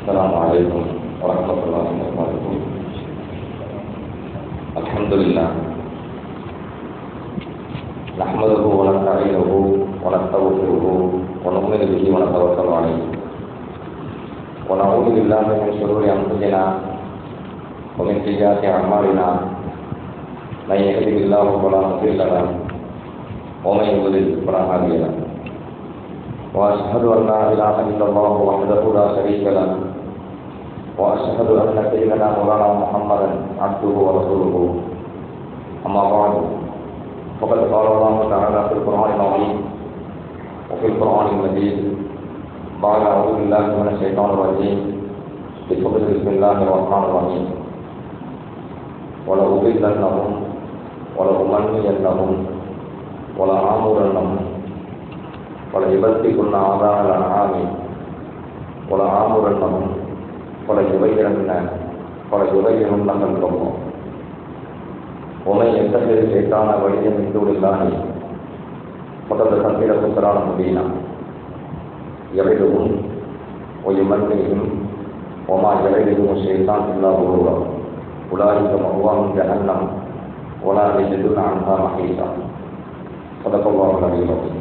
السلام عليكم ورحمة الله وبركاته. الحمد لله نحمده ونستعينه ونستغفره ونؤمن به ونتوكل عليه ونعوذ بالله من شرور أنفسنا ومن سيئات أعمالنا من يهده الله فلا مضل له ومن يضلل فلا هادي له وأشهد أن لا إله إلا الله وحده لا شريك له وأشهد أن سيدنا مولانا محمدا عبده ورسوله. أما بعد فقد قال الله تعالى في القرآن العظيم وفي القرآن المجيد بعد أعوذ بالله من الشيطان الرجيم بسم الله الرحمن الرحيم ولأضلنهم ولأمنينهم ولآمرنهم وليبتكن آذان الأنعام ولآمرنهم وليغيرن خلق الله ومن يتخذ الشيطان وليا من دون الله فقد خسر خسرانا مبينا يعدهم ويمنيهم وما يعدهم الشيطان إلا غرورا أولئك مأواهم جهنم ولا يجدون عنها محيصا. صدق الله العلي العظيم.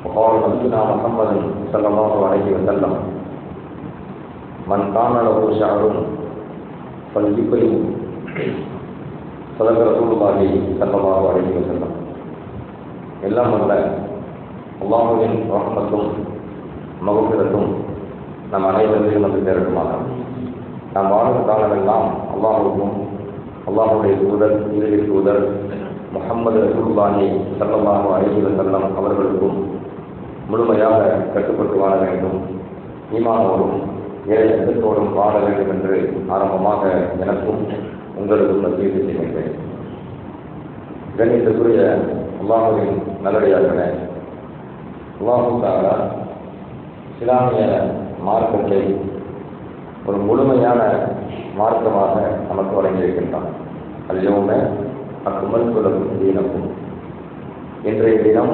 وقال نبينا محمد صلى الله عليه وسلم من كان له شعر فليكرمه. صدق رسول الله صلى الله عليه وسلم. எல்லாம் வல்ல அல்லாஹ்வின் ரஹ்மத்தும் மக்ஃபிரத்தும் நம் அனைவரையும் வந்து சேரட்டுமாக. நாம் வாழும் காலமெல்லாம் அல்லாஹ்வுக்கும் அல்லாஹ்வுடைய தூதர் இறுதி தூதர் முஹம்மது ரசூலுல்லாஹி ஸல்லல்லாஹு அலைஹி வஸல்லம் அவர்களுக்கும் முழுமையாக கட்டுப்பட்டு வாழ வேண்டும், ஈமானோடும் இறை அச்சத்தோடும் வாழ வேண்டும் என்று ஆரம்பமாக எனக்கும் உங்களுக்கும் நசீது செய்கின்றேன். கண்ணியத்துக்குரிய அல்லாஹ்வின் நல்லடியார்களே, அல்லாஹ் தஆலா இஸ்லாமிய மார்க்கத்தை ஒரு முழுமையான மார்க்கமாக நமக்கு வழங்கியிருக்கின்றான். அல்யௌம அக்மல்து லக்கும் தீனக்கும். இன்றைய தினம்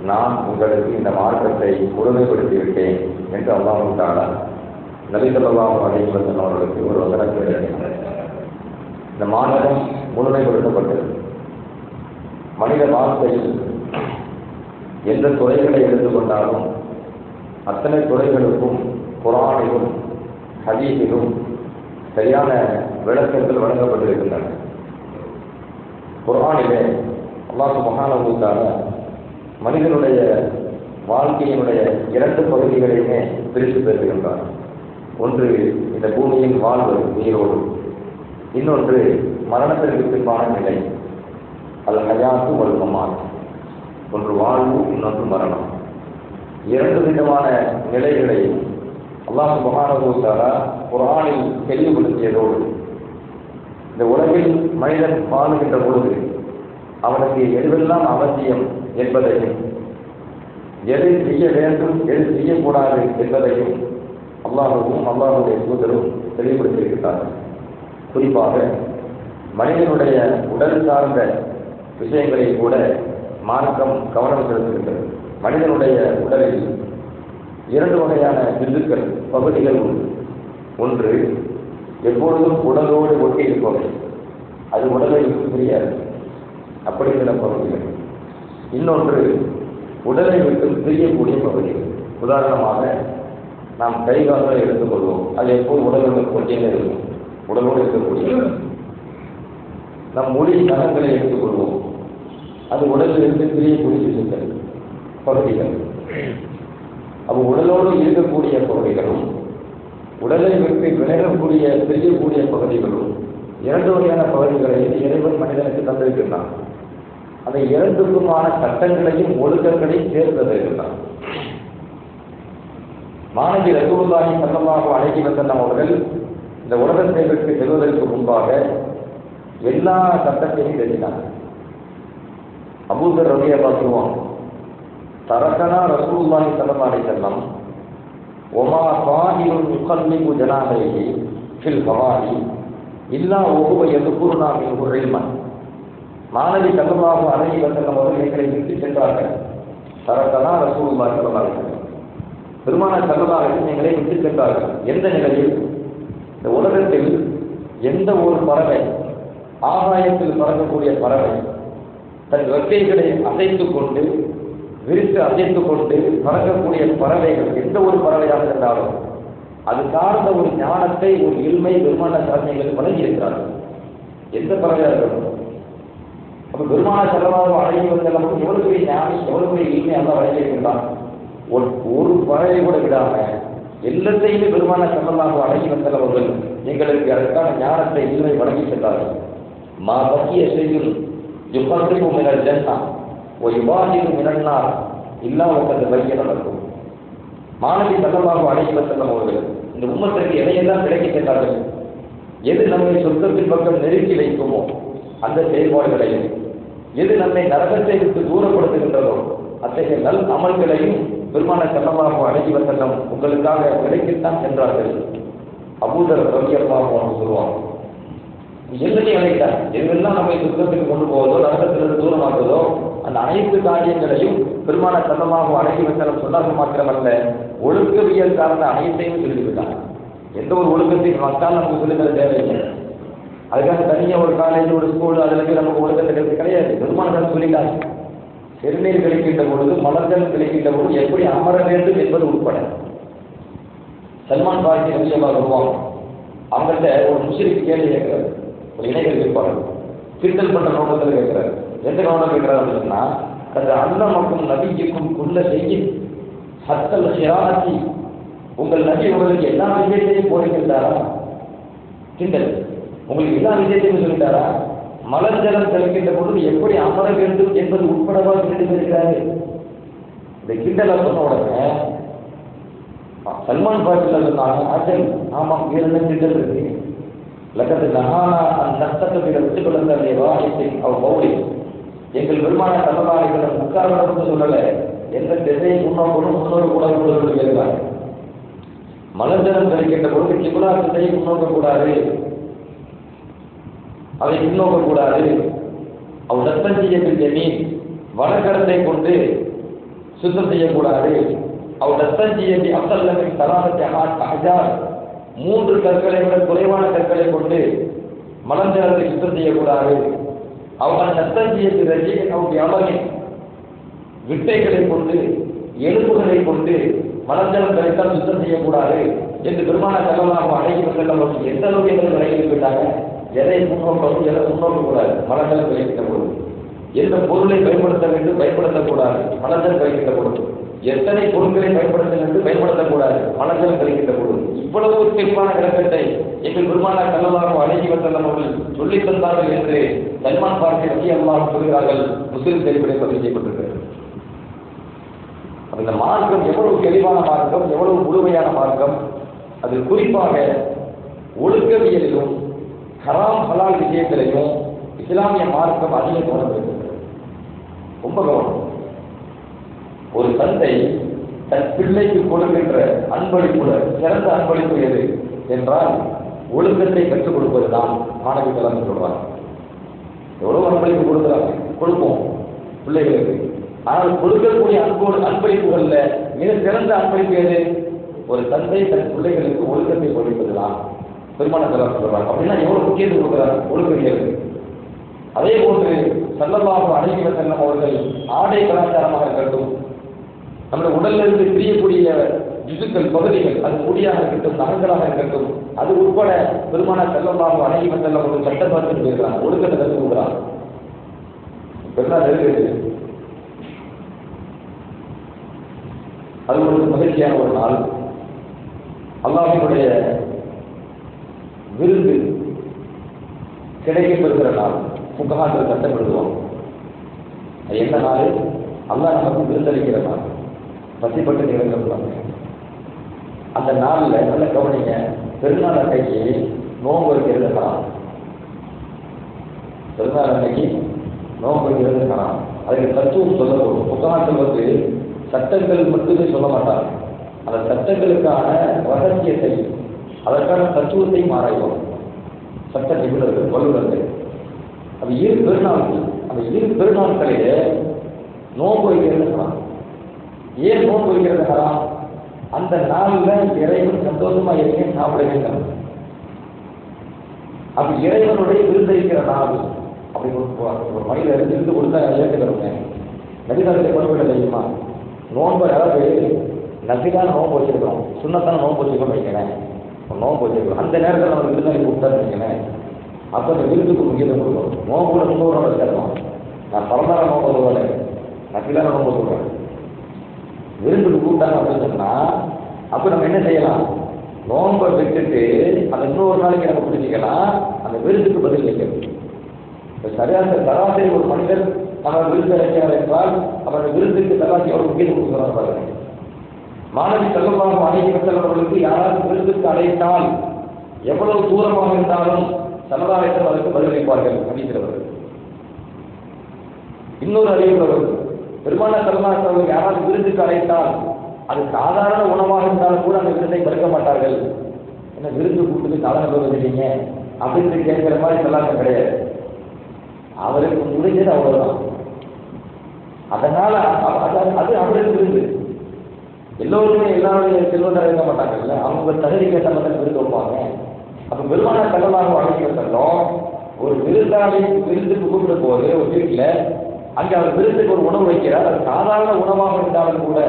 நான் உங்களுக்கு இந்த மார்க்கத்தை முழுமைப்படுத்திவிட்டேன் என்று அல்லாஹ் தஆலா நபி ஸல்லல்லாஹு அலைஹி வஸல்லம் அவர்களுக்கு ஒரு வசனத்தை எழுதினார். இந்த மார்க்கம் முழுமைப்படுத்தப்பட்டது. மனித வாழ்க்கையில் எந்த துறைகளை எடுத்துக்கொண்டாலும் அத்தனை துறைகளுக்கும் குர்ஆனிலும் ஹதீஸிலும் சரியான விளக்கங்கள் வழங்கப்பட்டிருக்கின்றன. குர்ஆனிலே அல்லாஹ் சுப்ஹானஹு வ தஆலா மனிதனுடைய வாழ்க்கையினுடைய இரண்டு பகுதிகளையுமே பிரித்து பேசுகின்றார். ஒன்று இந்த பூமியின் வாழ்வு நீரோடு, இன்னொன்று மரணத்திற்கு பின்பான நிலை, அல் ஹயாத்து வல் மமாத். ஒன்று வாழ்வு, இன்னொன்று மரணம். இரண்டு விதமான நிலைகளையும் அல்லாஹ் சுப்ஹானஹு வ தஆலா குர்ஆனில் தெளிவுபடுத்தியதோடு இந்த உலகில் மனிதன் வாழுகின்ற பொழுது அவனுக்கு எதுவெல்லாம் அவசியம் என்பதையும் எது செய்ய வேண்டும் எது செய்யக்கூடாது என்பதையும் அல்லாஹ்வும் அல்லாஹ்வுடைய தூதரும் தெளிவுபடுத்தியிருக்கிறார்கள். குறிப்பாக மனிதனுடைய உடல் சார்ந்த விஷயங்களை கூட மார்க்கம் கவனம் செலுத்துகின்றது. மனிதனுடைய உடலில் இரண்டு வகையான திசுக்கள் பகுதிகள் உண்டு. ஒன்று எப்பொழுதும் உடலோடு ஒட்டி இருப்பவை, அது உடலை விட்டு பிரியாது, அப்படி சில பகுதிகள். இன்னொன்று உடலை விட்டு பிரியக்கூடிய பகுதிகள். உதாரணமாக நாம் கை கால்களை எடுத்துக்கொள்வோம், அது எப்போது உடலோடு கொண்டே இருக்கும், உடலோடு இருக்கக்கூடிய. நம் முடி நகங்களை எடுத்துக்கொள்வோம், அது உடலில் இருந்து பிரியக்கூடிய திசுக்கள் பகுதிகள். அப்போ உடலோடு இருக்கக்கூடிய பகுதிகளும் உடலை விட்டு விலகக்கூடிய பிரியக்கூடிய பகுதிகளும் இரண்டு வகையான பகுதிகளை இறைவன் மனிதனுக்கு தந்திருக்கின்றான். அந்த இரண்டுக்குமான சட்டங்களையும் ஒழுக்கங்களையும் சேர்த்ததிருக்கிறான். மாணவி ரசூலுல்லாஹி ஸல்லல்லாஹு அலைஹி வஸல்லம் அவர்கள் இந்த உலகத்தை விட்டு செல்வதற்கு முன்பாக எல்லா சட்டத்தையும் தெரிந்தார். அபூதர் ரலியல்லாஹு அன்ஹு தரக்கனா ரசூலுல்லாஹி ஸல்லல்லாஹு அலைஹி வஸல்லம் ஒமா சாஹிபுன் யுகல்லிபு ஜனாஹைஹி ஃபில் ஹவாரி இல்லா வஹுவ யذ்குருனா மின்ஹு இல்மன். மாணவி ஸல்லல்லாஹு அலைஹி வஸல்லம் அவர்கள் எங்களை விட்டு சென்றார்கள். தரக்கனா ரசூலுல்லாஹி ஸல்லல்லாஹு அலைஹி வஸல்லம் பெருமானார் ஸல்லல்லாஹு அலைஹி வஸல்லம் எங்களை விட்டு சென்றார்கள். எந்த நிலையில்? இந்த உலகத்தில் எந்த ஒரு பறவை, ஆகாயத்தில் பறக்கக்கூடிய பறவை, தன் ரெக்கைகளை அசைத்துக் கொண்டு விரித்து அசைத்துக் கொண்டு பறக்கக்கூடிய பறவைகள் எந்த ஒரு பறவையாக இருந்தாலும் அது சார்ந்த ஒரு ஞானத்தை, ஒரு இல்மை பெருமானார் ஸல்லல்லாஹு வழங்கி இருக்கிறார்கள். எந்த பறவையாக இருக்கணும்? அப்ப பெருமானார் ஸல்லல்லாஹு அலைஹி வஸல்லம் எவ்வளவு பெரிய ஞானி, எவ்வளவு பெரிய இல்மை அல்லா வழங்கி இருக்கிறான். ஒரு பறவை கூட விடாம எல்லாத்தையுமே பெருமானார் ஸல்லல்லாஹு அலைஹி வஸல்லம் அவர்கள் எங்களுக்கு அதற்கான ஞானத்தை, இல்மை வழங்கி சென்றார்கள். மா பக்கிய ஷைஉன் யுஃபர்ரிகு மினல் ஜன்னah வ யுபாஹிரு மினன் நார் இல்லா வகத் பய்யன லக்கும். மாநபி ஸல்லல்லாஹு அலைஹி வஸல்லம் அவர்கள் இந்த உம்மத்திற்கு எதையெல்லாம் விளக்கி சென்றார்கள். எது நம்மை சொர்க்கத்தின் பக்கம் நெருக்கி வைக்குமோ அந்த செயல்பாடுகளையும், எது நம்மை நரகத்தை விட்டு தூரப்படுத்துகின்றதோ அத்தகைய நல் அமல்களையும் பெருமானார் ஸல்லல்லாஹு அலைஹி வஸல்லம் உங்களுக்காக விளக்கித்தான் சென்றார்கள். அபூதர் ரலியல்லாஹு அன்ஹு சொல்லுவாங்க, எல்லாத்தையும் விளக்கிட்டார். எதெல்லாம் நம்மை சொர்க்கத்துக்கு கொண்டு போவதோ, நரகத்திலிருந்து தூரமாக்குவதோ அந்த அனைத்து காரியங்களையும் பெருமானார் ஸல்லல்லாஹு அலைஹி வஸல்லம் சொன்னார்கள். மாத்திரமல்ல, ஒழுக்கவியல் சார்ந்த அனைத்தையும் சொல்லிவிட்டாங்க. எந்த ஒரு ஒழுக்கத்தையும் மக்கள் நமக்கு சொல்லித்தர தேவையில்லை. அதுக்காக தனியாக ஒரு காலேஜ், ஒரு ஸ்கூல் அதில் போய் நமக்கு ஒழுக்கத்தை கிடையாது. பெருமானார் சொல்லிட்டாங்க. சிறுநீர் கழிக்கின்ற பொழுது, மலர்கள் கழிக்கின்ற பொழுது எப்படி அமர வேண்டும் என்பது உட்பட. சல்மான் பாரதி ரலியல்லாஹு வருவாங்க. அவங்கள்ட்ட ஒரு முஸ்லிம் கேள்வி கேட்கிறார். ஒரு இணைகள் இருப்பார்கள், கிண்டல் பண்ற நோக்கத்தில் கேட்கிறார். எந்த நோக்கம் கேட்கிறார் அப்படின்னா, அது அன்னமக்கும் நபிக்கும் குள்ள செய்ய சத்தல் ஹிரானத்தி, உங்கள் நபி உங்களுக்கு எல்லா விஷயத்தையும் போடுகின்றாரா? கிண்டல். உங்களுக்கு எல்லா விஷயத்தையும் சொல்லிட்டாரா? மலர்ஜலம் தெளிக்கின்ற பொழுது எப்படி அமர வேண்டும் என்பது உட்படவா கேட்டுக்கிறாரு. இந்த கிண்டலை சொன்ன உடனே சல்மான் பாட்டில் சொன்னாங்க, ஆச்சல் ஆமாம், வேறு கிண்டல் இருக்கு. லக்கத்து நகானா அந்த நஷ்டத்தை விட்டுக் கொள்ள வாயத்தை அவர் பௌலி, எங்கள் பெருமானார் ஸல்லல்லாஹு அலைஹி வஸல்லம் உட்கார்ந்து சொல்லலை, எந்த திசையை முன்னோக்கணும், முன்னோரு கூட கேட்கிறாங்க. மலர்ஜலம் தெளிக்கின்ற பொழுது கிப்லா திசையை முன்னோக்கக்கூடாது, அதை முன்னோக்கக்கூடாது. அவர் தத்தஞ்சியத்தில் ஜமீன், வனக்கடத்தை கொண்டு சுத்தம் செய்யக்கூடாது. அவர் தத்தஞ்சியத்தை அப்தல்லமின் தலாமத்தை அஹார், 3 கற்களை விட குறைவான கற்களை கொண்டு மலர்ஜலத்தை சுத்தம் செய்யக்கூடாது. அவர் தத்தஞ்சியத்தில் ரஜி அவருடைய அமரின் விட்டைகளை கொண்டு, எலும்புகளை கொண்டு மலர்ஜலம் கரைத்தால் சுத்தம் செய்யக்கூடாது என்று பெருமானார் ஸல்லல்லாஹு அலைஹி வஸல்லம் எந்த அளவுக்கு எங்களுக்கு விளக்கிவிட்டாங்க. எதை முன்னோக்கணும், எதை முன்னோக்கக்கூடாது. மலர்ஜலம் கழிக்கின்ற பொழுது எந்த பொருளை பயன்படுத்த வேண்டும், பயன்படுத்தக்கூடாது. மலர்ஜலம் கழிக்கின்ற பொழுது எத்தனை பொருட்களை பயன்படுத்த வேண்டும், பயன்படுத்தக்கூடாது. மலர்ஜலம் கழிக்கின்ற பொழுது இவ்வளவு தெளிவான விளக்கத்தை எங்கள் பெருமானார் ஸல்லல்லாஹு அலைஹி வஸல்லம் அவர்கள் சொல்லித் தந்தார்கள் என்று சல்மான் பாரதி ரலியல்லாஹு சொல்கிறார்கள். முஸ்லிம் செய்திகளை பதிவு செய்யப்பட்டிருக்கிறது. இந்த மார்க்கம் எவ்வளவு தெளிவான மார்க்கம், எவ்வளவு முழுமையான மார்க்கம். அது குறிப்பாக ஒழுக்கவியலிலும் ஹராம் ஹலால் விஷயத்திலையும் இஸ்லாமிய மார்க்கம் அதிக கவனம் இருக்கிறது. ரொம்ப கவனம். ஒரு தந்தை தன் பிள்ளைக்கு கொடுக்கின்ற அன்பளிப்புல சிறந்த அன்பளிப்பு எது என்றால் ஒழுக்கத்தை கற்றுக் கொடுப்பதுதான். மாணவி கலந்து சொல்றாங்க, எவ்வளவு அன்பளிப்பு கொடுப்போம் பிள்ளைகளுக்கு. ஆனால் கொடுக்கக்கூடிய அன்பளிப்புகள்ல மிக சிறந்த அன்பளிப்பு எது? ஒரு தந்தை தன் பிள்ளைகளுக்கு ஒழுக்கத்தை கொடுப்பதுதான். பெருமானார் சொல்றாங்க. அப்படின்னா எவ்வளவு முக்கியத்துவம் கொடுக்கிறார் ஒழுக்கவியல். அதே போன்று ஸல்லல்லாஹு அலைஹி வஸல்லம் அவர்கள் ஆடை கலாச்சாரமாக இருக்கட்டும், நம்முடைய உடல்ல இருந்து பிரியக்கூடிய ஜுசுக்கள், பகுதிகள், அது முடியாக இருக்கட்டும், நகங்களாக இருக்கட்டும், அது உட்பட பெருமானார் ஸல்லல்லாஹு அலைஹி வஸல்லம் அவர்கள் சட்டப்பாட்டு இருக்கிறாங்க, ஒழுக்கத்தை கற்றுக் கொடுக்குறாங்க. பெருமாள் இருக்குது. அது ஒரு மகிழ்ச்சியான ஒரு நாள். அல்லாஹ்வுடைய விருது கிடைக்கப்பெறுகிற நாள். புகார்கள் சட்டம் எழுதுவோம். அது என்ன நாள்? அல்லாஹ் நமக்கு விருந்தளிக்கிற நாள். பசிப்பட்டு நிகழ்ந்தாங்க. அந்த நாளில் நல்ல கவனிங்க, பெருநாள் அன்னைக்கு நோன்பு வைக்கிறது காணும். பெருநாள் அன்னைக்கு நோன்பு வைக்கிறது காணும். அதுக்கு தத்துவம் சொல்லப்படும். புகார்கள் வந்து சட்டங்கள் மட்டுமே சொல்ல மாட்டாங்க. அந்த சட்டங்களுக்கான ரகசியத்தை, அதற்கான தத்துவத்தையும் ஆராய்வோம். சட்ட நிபுணர்கள், வல்லுநர்கள். அது 2 பெருநாட்கள். அந்த 2 பெருநாட்களிலே நோன்பு வைக்கிறது ஹராம். ஏன் நோன்பு வைக்கிறது ஹராம்? அந்த நாளில் இறைவன் சந்தோஷமா இருக்க சாப்பிட வேண்டும். அப்படி இறைவனுடைய விருந்தளிக்கிற நாள் அப்படி ஒரு மனிதர் விருந்து கொடுத்தா ஏற்றுக்கிறோங்க. நபிகாலத்தை கொண்டு தெரியுமா? நோன்பு அதாவது நபிகான நோன்பு வச்சிருக்கிறோம், சுண்ணத்தான நோன்பு வச்சுக்கணும் வைக்கிறேன், நோன்பு வச்சிருக்கிறோம். அந்த நேரத்தில் நம்ம விருந்தாளி கூப்பிட்டான்னு வைக்கிறேன், அப்போ அந்த விருந்துக்கு முக்கியத்துவம் கொடுக்கணும். நோன்புல 300 நாள் வச்சிடலாம். நான் பரந்தார நோன்பு சொல்லுவேன், நபிகான நோன்பு சொல்றேன். விருந்துக்கு கூப்பிட்டாங்க அப்படின்னு சொன்னா அப்போ நம்ம என்ன செய்யலாம்? நோன்பை விட்டுட்டு அந்த 100 நாளைக்கு நம்ம பிடிச்சிக்கலாம், அந்த விருதுக்கு பதில் வைக்கணும். இப்போ சரியான சராசரி ஒரு மனிதர் நம்ம விருது அழைக்கிறார் என்றால் அப்போ அந்த விருதுக்கு சராசரி ஒரு முக்கியத்துவம் கொடுக்குறாங்க பாருங்க. மாணவி செல்லமாக அழைக்க செல்வர்களுக்கு யாராவது விருதுக்கு அழைத்தால் எவ்வளவு தூரமாக இருந்தாலும் சமுதாயத்தில் அதற்கு பதிலளிப்பார்கள் அப்படிங்கிறவர்கள். இன்னொரு அறிவுள்ளவர் பெருமான சமுதாயத்தவர்கள் யாராவது விருதுக்கு அழைத்தால் அது சாதாரண உணவாக இருந்தாலும் கூட அந்த விருதை மறுக்க மாட்டார்கள். என்ன விருந்து கூட்டுக்கு சாதாரண இல்லைங்க அப்படின்னு கேட்கிற மாதிரி சொல்லாத கிடையாது. அவருக்கு முடிஞ்சது அவ்வளவுதான். அதனால அது அவருக்கு விருந்து. எல்லோருமே எல்லாருடைய செல்வந்தர் இருக்க மாட்டாங்கல்ல, அவங்க தகுதி கேட்ட மாதிரி விருந்து வைப்பாங்க. அப்ப பெருமான செல்லமாக அழைக்க வந்தாலும் ஒரு விருந்தாளி விருந்துக்கு கூப்பிடும் போது ஒரு வீட்டில் அங்கே அவர் விருந்துக்கு ஒரு உணவு வைக்கிறார். அது சாதாரண உணவாக இருந்தாலும் கூட,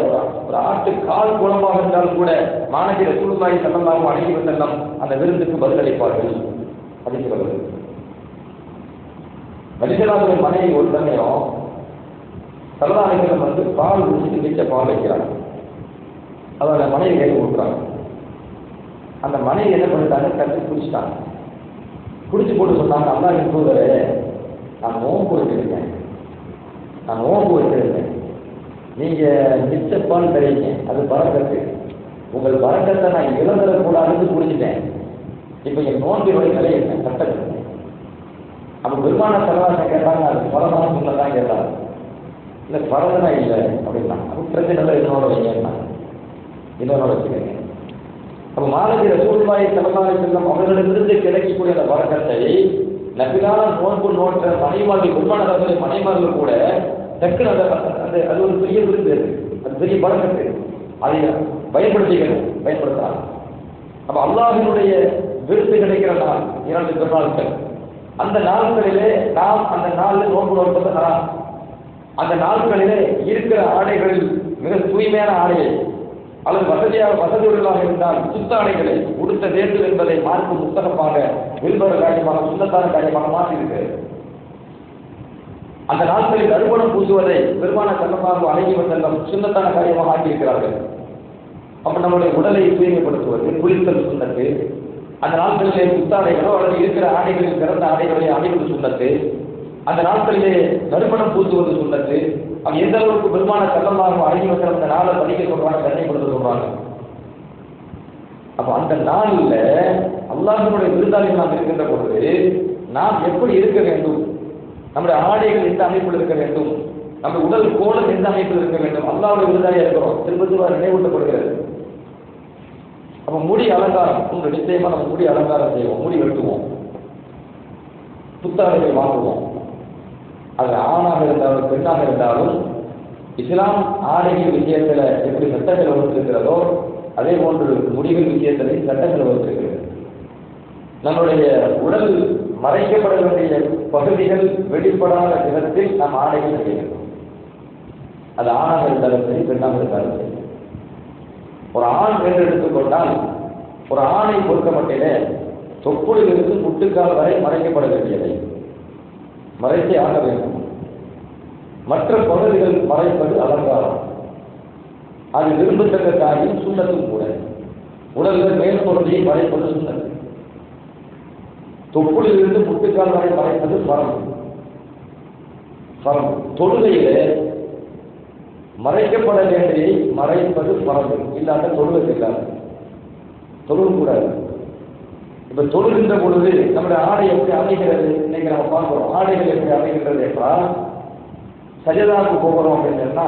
ஒரு ஆட்டு கால் குழம்பாக இருந்தாலும் கூட மாணவி ரசூலுல்லாஹி ஸல்லல்லாஹு அலைஹி வஸல்லம் அந்த விருந்துக்கு பதிலளிப்பார்கள் அப்படிங்கிறது. நபிகளாருடைய மனைவி ஒரு சமயம் சல்லல்லாஹு வந்து பால் குடிச்சு மிச்ச பால் வைக்கிறாங்க. அதோட மனைவி கேட்டு கொடுக்குறாங்க. அந்த மனைவி என்ன பண்ணிட்டாங்க? கட்டி குடிச்சிட்டாங்க. குடிச்சு போட்டு சொன்னாங்க, அல்லாஹ்வின் தூதரே, நான் நோன்பு வச்சிருக்கேன், நான் நோன்பு வச்சிருக்கேன், நீங்க மிச்சப்பால் தரீங்க, அது பரக்கத்து, உங்கள் பரக்கத்தை நான் இழந்துடக்கூடாதுன்னு குடிச்சிட்டேன். இப்போ என் நோன்பினுடைய நிலை என்ன கட்டது? அப்போ பெருமான செலவாசம் கேட்டாங்க, அது பரமான சொன்னதான் கேட்டாங்க. இல்லை பரதனா இல்லை அப்படின்னா அப்போ பிரச்சனை என்னோட வைங்கன்னா இன்னொரு வச்சுக்கோங்க. அப்போ மாணவி ரசூலுல்லாஹி ஸல்லல்லாஹு அலைஹி வஸல்லம் அவர்களிடமிருந்து கிடைக்கக்கூடிய அந்த பரக்கத்தை நபிகான நோன்பு நோற்ற மனைமார்கள் பெருமானவர்களுடைய மனைமார்கள் கூட டக்குன்னு அந்த அது ஒரு பெரிய விருந்து, அது பெரிய பரக்கத்து, அதை பயன்படுத்தலாம். அப்போ அல்லாஹ்வினுடைய விருது கிடைக்கிற நாள் 2 பெருநாட்கள். அந்த நாட்களிலே நாம் அந்த நாளில் நோன்பு நோற்பது ஹராம். அந்த நாட்களிலே இருக்கிற ஆடைகளில் மிக தூய்மையான ஆடையை அல்லது வசதியுள்ளதாக இருந்தால் சுத்த ஆடைகளை உடுத்த வேண்டும் என்பதை மார்க்கு முத்தகமாக வில்பர காரியமாக சுத்தத்தான காரியமாக மாற்றியிருக்கிறது. அந்த நாட்களில் நறுமணம் பூசுவதை பெருமான சல்லல்லாஹு அலைஹி வஸல்லம் சுன்னத்தான காரியமாக ஆக்கியிருக்கிறார்கள். அப்ப நம்முடைய உடலை தூய்மைப்படுத்துவது குளித்தல் சுன்னத்து. அந்த நாட்களிலே புத்தாடைகளோ அல்லது இருக்கிற ஆடைகளில் சிறந்த ஆடைகளை அணிவது சுண்ணத்து. அந்த நாட்களிலே நறுமணம் பூசுவது சுண்ணத்து. அது எந்த அளவுக்கு பெருமான செல்லமாக அழகி வசனம் அந்த நாளை படிக்க சொல்றாங்க, தன்மைப்படுத்த சொல்றாங்க. அப்ப அந்த நாளில் அல்லாஹ்வுடைய விருந்தாளிகள் நாம் இருக்கின்ற பொழுது நாம் எப்படி இருக்க வேண்டும், நம்முடைய ஆடைகள் எந்த அமைப்பில் இருக்க வேண்டும், நம்முடைய உடல் கோலம் எந்த அமைப்பில் இருக்க வேண்டும், அல்லாஹ்வுடைய விருந்தாளியாக இருக்கிறோம் திரும்ப நினைவூட்டப்படுகிறது. அப்ப முடி அலங்காரம் உங்கள் நிச்சயமா நம்ம முடி அலங்காரம் செய்வோம், முடி வெட்டுவோம், புத்தாடைகள் வாங்குவோம். அது ஆணாக இருந்தாலும் பெண்ணாக இருந்தாலும் இஸ்லாம் ஆடைகள் விஷயத்தில் எப்படி சட்டங்கள் வகுத்திருக்கிறதோ அதே போன்று முடிகள் விஷயத்திலே சட்டங்கள் வகுத்திருக்கிறது. நம்முடைய உடல் மறைக்கப்பட வேண்டிய பகுதிகள் வெளிப்படாத விதத்தில் நாம் ஆடைகள் செய்ய வேண்டும். அது ஆணாக இருந்தாலும் சரி, பெண்ணாக இருந்தாலும் சரி. ஒரு ஆண் என்று எடுத்துக்கொண்டால் ஒரு ஆணை பொறுத்த மட்டிலே தொப்புளிலிருந்து முட்டுக்கால் வரை மறைக்கப்பட வேண்டியதை மறைத்தே ஆக வேண்டும். மற்ற பகுதிகள் மறைப்பது அலங்காரம், அது விரும்பத்தக்க காரியம், சுண்ணத்தும் கூட. உடலில் மேல் பகுதியை மறைப்பது சுண்ணத்து, தொப்புளிலிருந்து முட்டுக்கால் வரை மறைப்பது பரம். தொழுகையிலே மறைக்கப்பட வேண்டியை மறைப்பது பரவு, இல்லாத தொழுகை இல்லாது தொழுகக்கூடாது. இப்ப தொழுகின்ற பொழுது நம்முடைய ஆடை எப்படி அமைகிறது இன்னைக்கு நம்ம பார்க்கிறோம். ஆடைகள் எப்படி அமைகின்றது என்றால் சஜதாவுக்கு போகிறோம் அப்படின்னு சொன்னா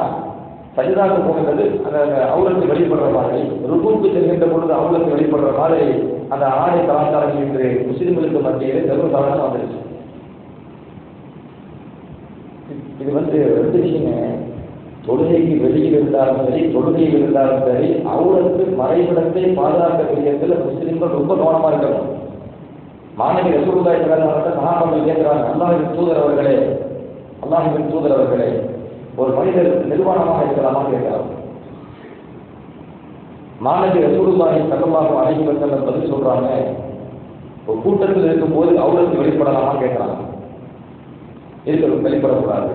சஜதாவுக்கு போகின்றது அந்த அவுலத்து வெளிப்படுற மாதிரி, ருக்குவுக்கு செல்கின்ற பொழுது அவுலத்து வெளிப்படுற மாதிரி அந்த ஆடை கலாச்சாரம் என்று முஸ்லிம்களுக்கு மத்தியில் சர்வசாதாரணம் வந்துருச்சு. இது 2 விஷயங்க. தொழுகைக்கு வெளியில் இருந்தாலும் சரி, தொழுகையில் இருந்தாலும் சரி, அவருக்கு மறைவிடத்தை பாதுகாக்கக்கூடியதில் முஸ்லிம்கள் ரொம்ப கவனமா இருக்கணும். மாணவி ரசூலுல்லாஹி ஸல்லல்லாஹு அலைஹி வஸல்லம் சஹாபாக்கள் கேட்கிறாங்க, அல்லாஹ்வின் தூதர் அவர்களே, ஒரு மனிதர் நிர்வாணமாக இருக்கலாமா கேட்கிறார். மாணவி ரசூலுல்லாஹி ஸல்லல்லாஹு அலைஹி வஸல்லம் பதில் சொல்றாங்க, ஒரு கூட்டத்தில் இருக்கும்போது அவருக்கு வெளிப்படலாமா கேட்கிறாங்க. இருக்கிறது வெளிப்படக்கூடாது,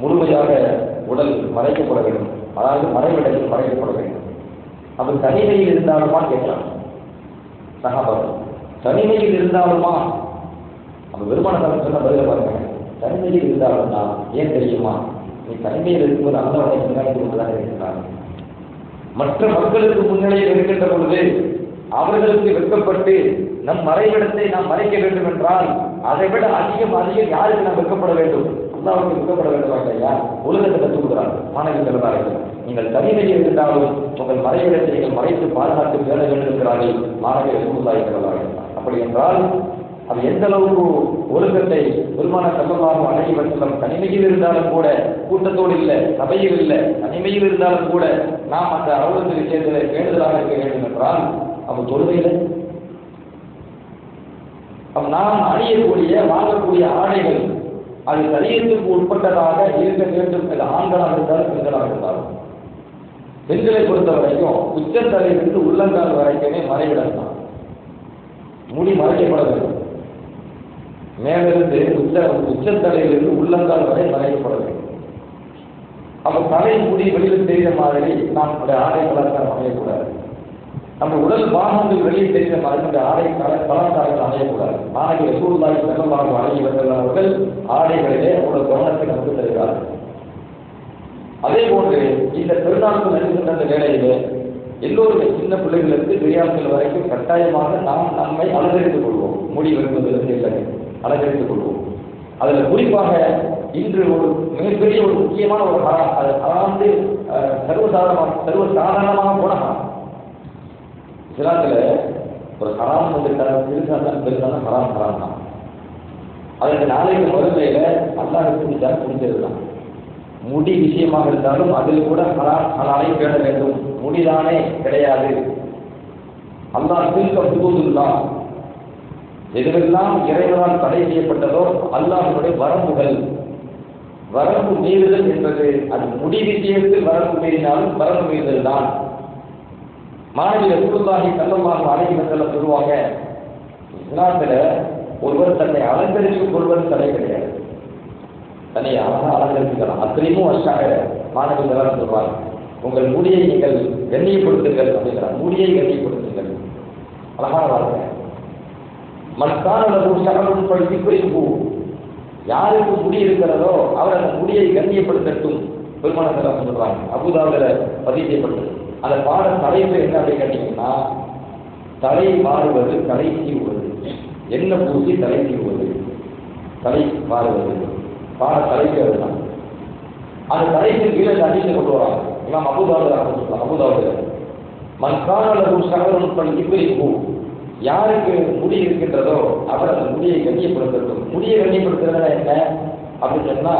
முழுமையாக உடல் மறைக்கப்பட வேண்டும், அதாவது மறைவிடத்தில் மறைக்கப்பட வேண்டும். அவர் தனிமையில் இருந்தாலுமா கேட்கலாம். சஹாபாக்கள் தனிமையில் இருந்தாலுமா, நம்ம விரும்பான சொன்ன பதில பாருங்க. தனிமையில் இருந்தாலும் தான், ஏன் தெரியுமா, நீ தனிமையில் இருக்கும்போது அந்தவனை கண்காணித்து கொண்டுதான் இருக்கிறார். மற்ற மக்களுக்கு முன்னிலையில் இருக்கின்ற பொழுது அவர்களுக்கு வெட்கப்பட்டு நம் மறைவிடத்தை நாம் மறைக்க வேண்டும் என்றால் அதை விட அதிகம் யாருக்கு நாம் வெட்கப்பட வேண்டும்? அல்லாஹ்வுக்கு வெட்கப்பட வேண்டும் இல்லையா? உலகத்தை கற்றுக்கிறார் மாணவி செல்வார்கள். நீங்கள் தனிமையில் இருந்தாலும் உங்கள் மறைவிடத்தை நீங்கள் மறைத்து பாதுகாத்து பேர வேண்டும் இருக்கிறார்கள் மாணவி ரசூலுல்லாஹி செல்வார்கள். அப்படி என்றால் அது எந்த அளவுக்கு ஒழுக்கத்தை பெருமான ஸல்லல்லாஹு அலைஹி வஸல்லம் தனிமையில் இருந்தாலும் கூட, கூட்டத்தோடு இல்லை, சபையில் இல்லை, தனிமையில் இருந்தாலும் கூட நாம் அந்த அவலத்து விஷயத்தில் வேண்டுதலாக இருக்க வேண்டும் என்றால் அவன் தொழுகையில் நாம் அணியக்கூடிய வாங்கக்கூடிய ஆடைகள் அது சரீரத்துக்கு உட்பட்டதாக இருக்க வேண்டும். அது ஆண்களாக இருந்தாலும் பெண்களாக இருந்தாலும். பெண்களை பொறுத்த வரைக்கும் உச்சத்தலையிலிருந்து உள்ளங்கால் வரைக்குமே மறைவிடம் தான். முடி மறைக்கப்பட வேண்டும். மேலிருந்து உச்சத்தலையிலிருந்து உள்ளங்கால் வரை மறைக்கப்பட வேண்டும். அப்ப தலை முடி வெளியில் தெரிகிற மாதிரி நம்முடைய ஆடை கலாச்சாரம் அமையக்கூடாது. நம்ம உடல் பாகங்கள் வெளியே தெரிகிற மாதிரி நம்முடைய ஆடை கலாச்சாரங்கள் அமையக்கூடாது. மாணவி ரசூலுல்லாஹி ஸல்லல்லாஹு அலைஹி வஸல்லம் அவர்கள் ஆடைகளிலே ஒரு கவனத்தை நமக்கு தருகிறார்கள். அதே போன்று இந்த பெருநாட்கள் நடக்கின்ற அந்த வேளையிலே எல்லோருமே சின்ன பிள்ளைகளுக்கு பெரியார்கள் வரைக்கும் கட்டாயமாக நாம் நம்மை அலங்கரித்துக் கொள்வோம். முடி வருவதிலிருந்து இல்லை, அலங்கரித்துக் கொள்வோம். அதில் குறிப்பாக இன்று ஒரு மிகப்பெரிய ஒரு முக்கியமான ஒரு ஹராம், அது ஹராம் சர்வசாதாரணமாக போன ஹராம். இஸ்லாத்தில் ஒரு ஹராம் பெருசாதான் ஹராம் தான். அதற்கு நாளைக்கு முதல்ல அல்லாஹ்வுக்கு பிடிச்சது தான். முடி விஷயமாக இருந்தாலும் அதில் கூட ஹலாலை பேண வேண்டும். முடிதானே கிடையாது. அல்லாஹ் தீர்க்க எதுவெல்லாம் இறைவனால் தடை செய்யப்பட்டதோ அல்லாஹ்வுடைய வரம்பு மீறுதல் என்பது அது முடி விஷயத்தில் வரம்பு மீறினாலும் வரம்பு மீறுதல் தான். மாணவி ரசூலுல்லாஹி ஸல்லல்லாஹு அலைஹி வஸல்லம் சொல்லுவாங்க, இஸ்லாத்துல ஒருவர் தன்னை அலங்கரித்துக் கொள்வது தடை கிடையாது. தன்னை அழகாக அலங்கரித்துக்கலாம். அத்தனையும் வருஷாக மாணவிகள் சொல்வாங்க, உங்கள் முடியை நீங்கள் கண்ணியப்படுத்துங்கள் அப்படிங்கிறார். முடியை கண்ணியப்படுத்துங்கள், அழகாக வாழ்க்கை. மற்கானளவு சகலும் படிப்பு யாருக்கு முடி இருக்கிறதோ அவர் அந்த முடியை கண்ணியப்படுத்தட்டும் பெருமான சொல்றாங்க. அபூதாவுல பதிவு செய்யப்பட்டது. அந்த பாட தலைப்பு என்ன அப்படின்னு கேட்டீங்கன்னா, தலை மாறுவது, தலை சீவுவது, என்ன பூசி தலை சீவுவது, தலை மாறுவது, பாட தலைப்பு அதுதான். அந்த தலைப்பு கீழே அடித்து கொண்டு வராங்க. இமாம் அபூதாவுல மற்கானளவு சகலும் படிப்பு யாருக்கு முடி இருக்கின்றதோ அவர் அந்த முடியை கண்ணியப்படுத்தட்டும். முடியை கண்ணியப்படுத்துறதுனா என்ன அப்படின்னு சொன்னா,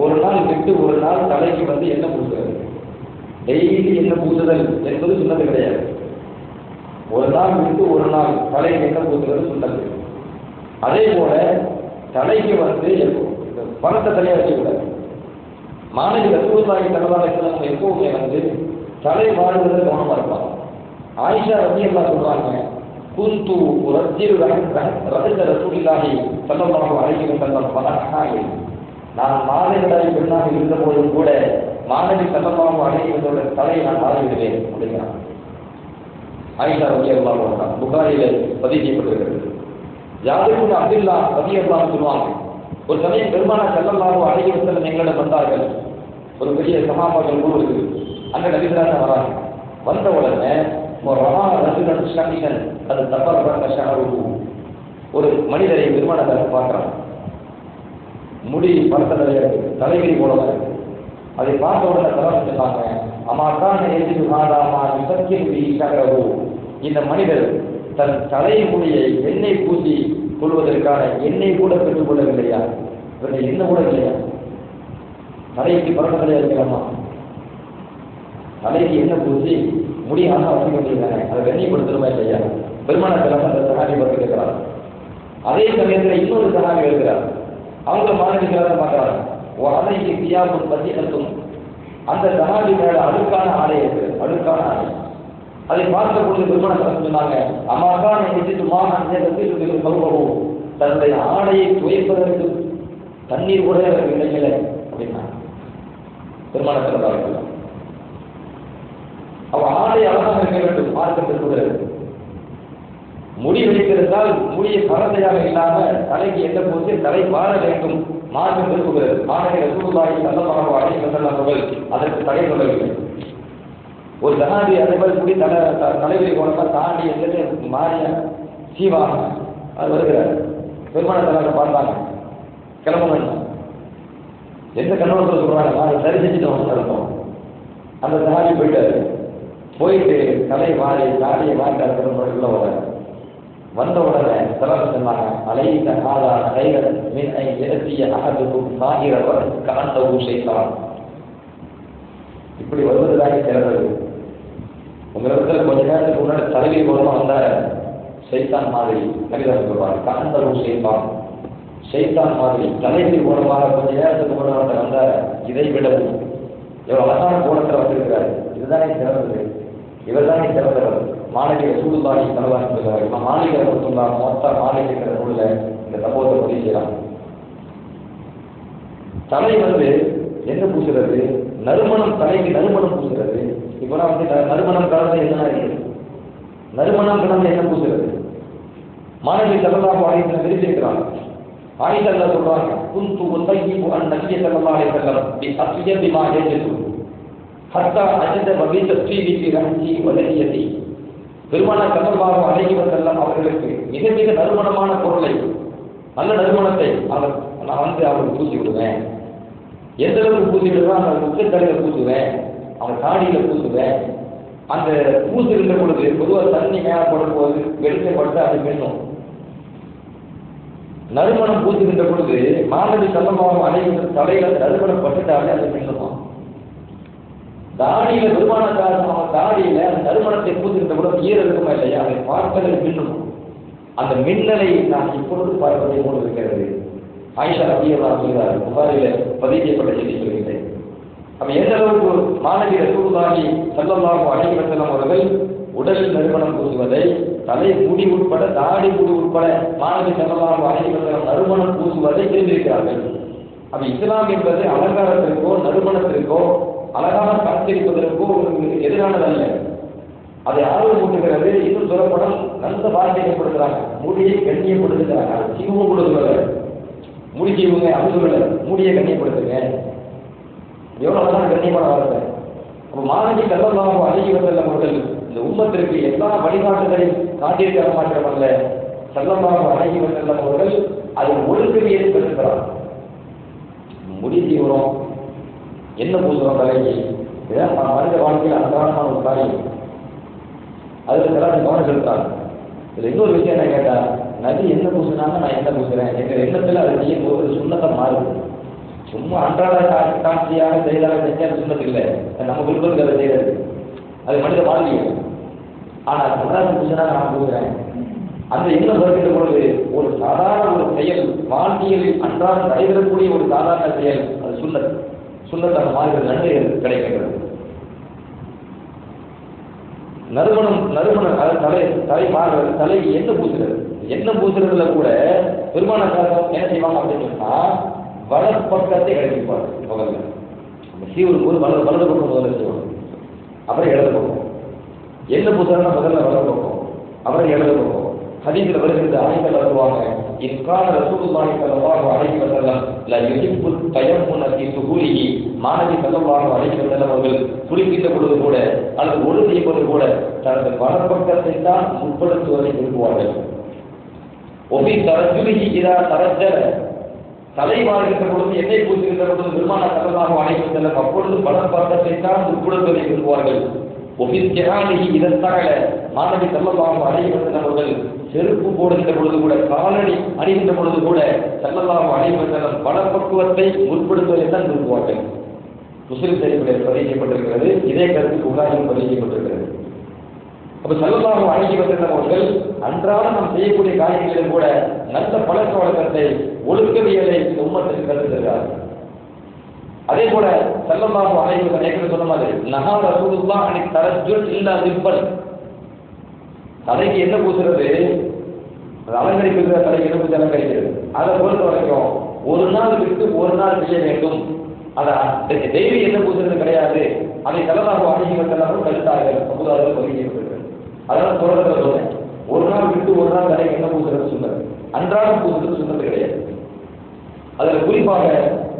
ஒரு நாள் விட்டு ஒரு நாள் தலைக்கு வந்து என்ன பூசுறது, டெய்லி என்ன பூசுதல் என்பது சொன்னது கிடையாது. ஒரு நாள் விட்டு ஒரு நாள் தலைக்கு என்ன பூசுறது சொன்னது. அதே போல தலைக்கு வந்து பணத்தை தலையை வச்சுக்கூடாது. மாணவி ரசூலுல்லாஹி ஸல்லல்லாஹு அலைஹி வஸல்லம் எப்பவுமே வந்து தலை மாறுவதில் கவனமா இருப்பாங்க. ஆயிஷா ரலியல்லாஹு சொல்றாங்க, குந்து ரஜில் ரசூலுல்லாஹி ஸல்லல்லாஹு அலைஹி வஸல்லம் ஃபனஹாயி, நான் மாதவிடாய் பெண்ணாக இருந்த போதும் கூட மாணவி ஸல்லல்லாஹு அலைஹி வஸல்லம் தலையை நான் மாறிவிடுவேன் அப்படிங்கிறாங்க. ஆயிஷா ரலியல்லாஹு அன்ஹா புகாரிலே பதிவு செய்யப்பட்டிருக்கிறது. ஜாபிர் இப்னு அப்துல்லாஹ் ரலியல்லாஹு சொல்வாங்க, ஒரு சமயம் பெருமானா ஸல்லல்லாஹு அலைஹி வஸல்லம் எங்களிடம் வந்தார்கள். ஒரு பெரிய சஹாபாக்கள் குழு இருக்குது. அங்கே நபிகளாக வராங்க. வந்த உடனே ஒரு மனிதரை பெருமானத்தை பார்க்கிறாங்க. முடி படத்தலைய தலைவிரி போல இருக்கு. அதை பார்த்த உடனே தரம் சொன்னாங்க, அம்மாக்கான எதிர்ப்பு மாதாமா விசக்கியோ, இந்த மனிதர் தன் தலை முடியை எண்ணெய் பூசி கொள்வதற்கான எண்ணெய் கூட பெற்றுக் கொள்ளவில்லையா, இவருடைய என்ன கூட இல்லையா? தலைக்கு பறக்கலை இருக்கலாமா? தலைக்கு என்ன பூசி முடியாம வசதி பண்ணியிருக்காங்க, அதை கண்ணியப்படுத்தணுமா இல்லையா? பெருமானத்தில் அந்த சகாபி பற்றி கேட்கிறார். அதே சமயத்தில் இன்னொரு சகாபி எழுதுகிறார். அவங்க மாணவிகளாக பார்க்கிறாங்க. அதைக்கு தியாகம் பற்றி நடத்தும் அந்த சகாபி மேல அழுக்கான ஆடை இருக்கு, அழுக்கான ஆடை. அதை பார்த்த பொழுது பெருமானம் சொன்னாங்க, அம்மாதான் நினைச்சுமா சௌபவும் தன்னுடைய ஆடையை துவைப்பதற்கு தண்ணீர் கூட எனக்கு இடையில அப்படின்னா பெருமானத்தில் பார்க்கலாம். அவ ஆடை அழகாக இருக்க வேண்டும். மார்க்கம் இருக்கிறது. முடி வைத்திருந்தால் முடியை பரந்தையாக இல்லாம தலைக்கு எந்த போது தலை வாழ வேண்டும். மார்க்கம் விரும்புகிறது. மாணவிய ரசூலுல்லாஹி ஸல்லல்லாஹு அலைஹி வஸல்லம் அவர்கள் அதற்கு தடை சொல்லவில்லை. ஒரு சஹாபி அதே மாதிரி முடி தலைவலி போனப்ப தாண்டி எங்கிட்ட மாறிய சீவாக அது வருகிறார். பெருமானத்தில் பார்த்தாங்க, கிளம்ப எந்த கண்ணோட்டத்தில் சொல்றாங்க, நான் சரி செஞ்சுட்டு வந்து அந்த சஹாபி போயிட்டாரு. போயிட்டு தலை மாறி தாடியை மாறி உள்ள வர வந்த உடனே சிலர் சொன்னாங்க, அலைந்த ஆதா கைரன் மின் ஐ இறத்திய அகதுக்கும் சாகிரவர் கலந்தவும் செய்தான். இப்படி வருவதுதானே சிறந்தது. உங்களிடத்தில் கொஞ்ச நேரத்துக்கு முன்னாடி தலைவி மூலமா வந்த சைத்தான் மாதிரி கவிதம் சொல்வாங்க. கலந்தவும் செய்தான் சைத்தான் மாதிரி தலைவி மூலமாக கொஞ்ச நேரத்துக்கு முன்னாடி வந்த இதை விடவும் எவ்வளவு அழகான கோணத்தில் வந்திருக்கிறாரு. இதுதானே சிறந்தது, இவர்தானே சிறந்தவர். மாணவி ரசூலுல்லாஹி ஸல்லல்லாஹு அலைஹி வஸல்லம் மாளிகை ரசூலுல்லாஹ் மொத்த மாளிகைங்கிற நூலில் இந்த சம்பவத்தை பதிவு செய்யலாம். தலை என்ன பூசுறது? நறுமணம், தலைக்கு நறுமணம் பூசுறது. இப்போலாம் நறுமணம் கலந்து என்ன இருக்கு? நறுமணம் கலந்து என்ன பூசுறது? மாணவி ஸல்லல்லாஹு அலைஹி வஸல்லம் விரிச்சிருக்கிறாங்க. ஆயிஷா சொல்றாங்க, குந்து உதையிபு அன் நபிய ஸல்லல்லாஹு அலைஹி வஸல்லம் பி அத்யபி மா யஜது ஹத்தா அஜத வபி தஸ்ரீபி ஃபி ரஹ்சி வலஹியதி. பெருமானார் ஸல்லல்லாஹு அலைஹி வஸல்லம் அவர்களுக்கு மிக மிக நறுமணமான பொருளை, நல்ல நறுமணத்தை நான் அவருக்கு பூசி விடுவேன். எந்த அளவுக்கு பூசி விடுவேன்? அந்த உச்சத்தலையில பூசுவேன், அவன் தாடியில பூசுவேன். அந்த பூசு இருந்த பொழுது பொதுவாக தண்ணி மேலே போடும் போது வெளிச்சப்பட்டு அது மின்னும். நறுமணம் பூசுகின்ற பொழுது மாணவி ஸல்லல்லாஹு அலைஹி வஸல்லம் தலையில நறுமணம் பட்டுட்டாலே அது மின்னுமா? தாடியில பெருமானார் அவன் தாடியில அந்த நறுமணத்தை பூசுகின்ற பொழுது ஈர இருக்குமா இல்லையா? அதை பார்ப்பதை மின்னும். அந்த மின்னலை நான் இப்பொழுது பார்ப்பதை போல இருக்கிறது. ஆயிஷா ரலியல்லாஹு சொல்கிறார், புகாரில பதிவு செய்யப்பட்ட செய்தி சொல்கிறேன். அப்ப எந்த அளவுக்கு மாணவி ரசூலுல்லாஹி ஸல்லல்லாஹு அலைஹி வஸல்லம் அவர்கள் உடலில் நறுமணம் பூசுவதை, தலை முடி உட்பட தாடி முடி உட்பட மாணவி ஸல்லல்லாஹு அலைஹி வஸல்லம் நறுமணம் பூசுவதை தெரிந்திருக்கிறார்கள். அப்ப இஸ்லாம் என்பது அலங்காரத்திற்கோ நறுமணத்திற்கோ அழகான காட்சியளிப்பதற்கோ எதிரானதல்ல. அதை ஆர்வம் கூட்டுகிறது. இன்னும் சொல்லப்படும் நல்ல வார்த்தைப்படுத்துறாங்க, முடியை கண்ணியப்படுத்துகிறாங்க. அது சிவமும் கூட சொல்லல, முடி செய்வங்க அது சொல்லல, முடியை கண்ணியப்படுத்துங்க. எவ்வளவுதான் கண்ணியமான வார்த்தை. அப்போ மாணவி ஸல்லல்லாஹு அலைஹி வஸல்லம் அவர்கள் இந்த உம்மத்திற்கு எல்லா வழிகாட்டுதலையும் காட்டியிருக்க மாத்திரமல்ல, ஸல்லல்லாஹு அலைஹி வஸல்லம் அவர்கள் அதை ஒழுக்கவியலை பெறுகிறார். முடி செய்கிறோம், என்ன பூசுறோம் தலைக்கு, இதான் மனித வாழ்க்கையில் அன்றாடமான ஒரு காரியம். அதில் எல்லாரும் கவனம் செலுத்துறாங்க. இதில் இன்னொரு விஷயம் என்ன கேட்டா, நபி என்ன பூசுனாங்க, நான் என்ன பூசுறேன் என்ற எண்ணத்தில் அதை செய்யும் போது சுண்ணத்தை மாறுது. சும்மா அன்றாட காட்சியாக செய்தால செஞ்சால் சுண்ணத்து இல்லை, நம்ம விருப்பத்துக்கு அதை செய்யறது, அது மனித வாழ்க்கை. ஆனால் அன்றாட பூசுனாங்க நான் பூசுறேன் அந்த எண்ணம் வருகின்ற பொழுது ஒரு சாதாரண ஒரு செயல், வாழ்க்கையில் அன்றாடம் நடைபெறக்கூடிய ஒரு சாதாரண செயல், அது சுண்ணத்தாக மாறுகிற நன்மைகள் கிடைக்கின்றது. நறுமணம் தலை மாறுறது, தலைக்கு எண்ணெய் பூசுறது. எண்ணெய் பூசுறதுல கூட பெருமானார் என்ன செய்வாங்க அப்படின்னு சொன்னா, வலப்பக்கத்தை கிடைப்பாரு. முதல்ல சீவரும் போது வலது பக்கம் முதல்ல செய்வாங்க, அப்புறம் இடது பக்கம். எண்ணெய் பூசுறதுனா முதல்ல வலது பக்கம், அப்புறம் இடது பக்கம். ஹதீஸ்ல வருகிறது, ஆயிஷா சொல்லுவாங்க, இன்கான ரசூலுல்லாஹி ஸல்லல்லாஹு அலைஹி வஸல்லம் லா யுஹிப்பு தயம்முன ஃபீ சுஹூரிஹி. மாணவி ஸல்லல்லாஹு அலைஹி வஸல்லம் அவர்கள் குளிக்கின்ற பொழுது கூட அல்லது ஒழு செய்வது கூட தனது வலப்பக்கத்தை தான் முற்படுத்துவதை விரும்புவார்கள். ஒபி தரஜுலிஹி இதா தரஜல, தலை மாறுகின்ற பொழுது எண்ணெய் பூசுகின்ற பொழுது பெருமானார் ஸல்லல்லாஹு அலைஹி வஸல்லம் அப்பொழுது வலப்பக்கத்தை தான் முற்படுத்துவதை விரும்புவார்கள். ஒபி ஜஹாலிஹி இதன் தகல, மாணவி ஸல்லல்லாஹு அலைஹி வஸல்லம் அவர்கள் செருப்பு போடுகின்ற பொழுது கூட, காலணி அணிகின்ற பொழுது கூட ஸல்லல்லாஹு அலைஹி வஸல்லம் வலப்பக்குவத்தை முற்படுத்துவதை தான் விரும்புவார்கள். முஸ்லிம் ஷரீஃபிலே பதிவு செய்யப்பட்டிருக்கிறது. இதே கருத்து புகாரிலும் பதிவு செய்யப்பட்டிருக்கிறது. அப்ப ஸல்லல்லாஹு அலைஹி வஸல்லம் அவர்கள் அன்றாடம் நாம் செய்யக்கூடிய காரியங்களிலும் கூட நல்ல பழக்க வழக்கத்தை, ஒழுக்கவியலை இந்த உம்மத்துக்கு கற்றுத்தருகிறார். அதே போல ஸல்லல்லாஹு அலைஹி வஸல்லம் ஏற்கனவே சொன்ன மாதிரி நஹா ரசூலுல்லாஹ் அனி தரஜ்ஜுல் இல்லா திப்பல், தலைக்கு என்ன பூசுறது, அலங்கரிக்கிற தலைக்கு என்ன பூசி அலங்கரிக்கிறது, அதை பொறுத்த வரைக்கும் ஒரு நாள் விட்டு ஒரு நாள் செய்ய வேண்டும். அதை டெய்லி என்ன பூசுறது கிடையாது. அதை ஸல்லல்லாஹு அலைஹி வஸல்லம் கருத்தார்கள். அபூதாவுல பதிவு செய்யப்பட்டிருக்கிறது. அதனால தொடர்ந்து சொல்றேன், ஒரு நாள் விட்டு ஒரு நாள் தலைக்கு என்ன பூசுறது சொன்னது, அன்றாடம் பூசுறது சொன்னது கிடையாது. அதில் குறிப்பாக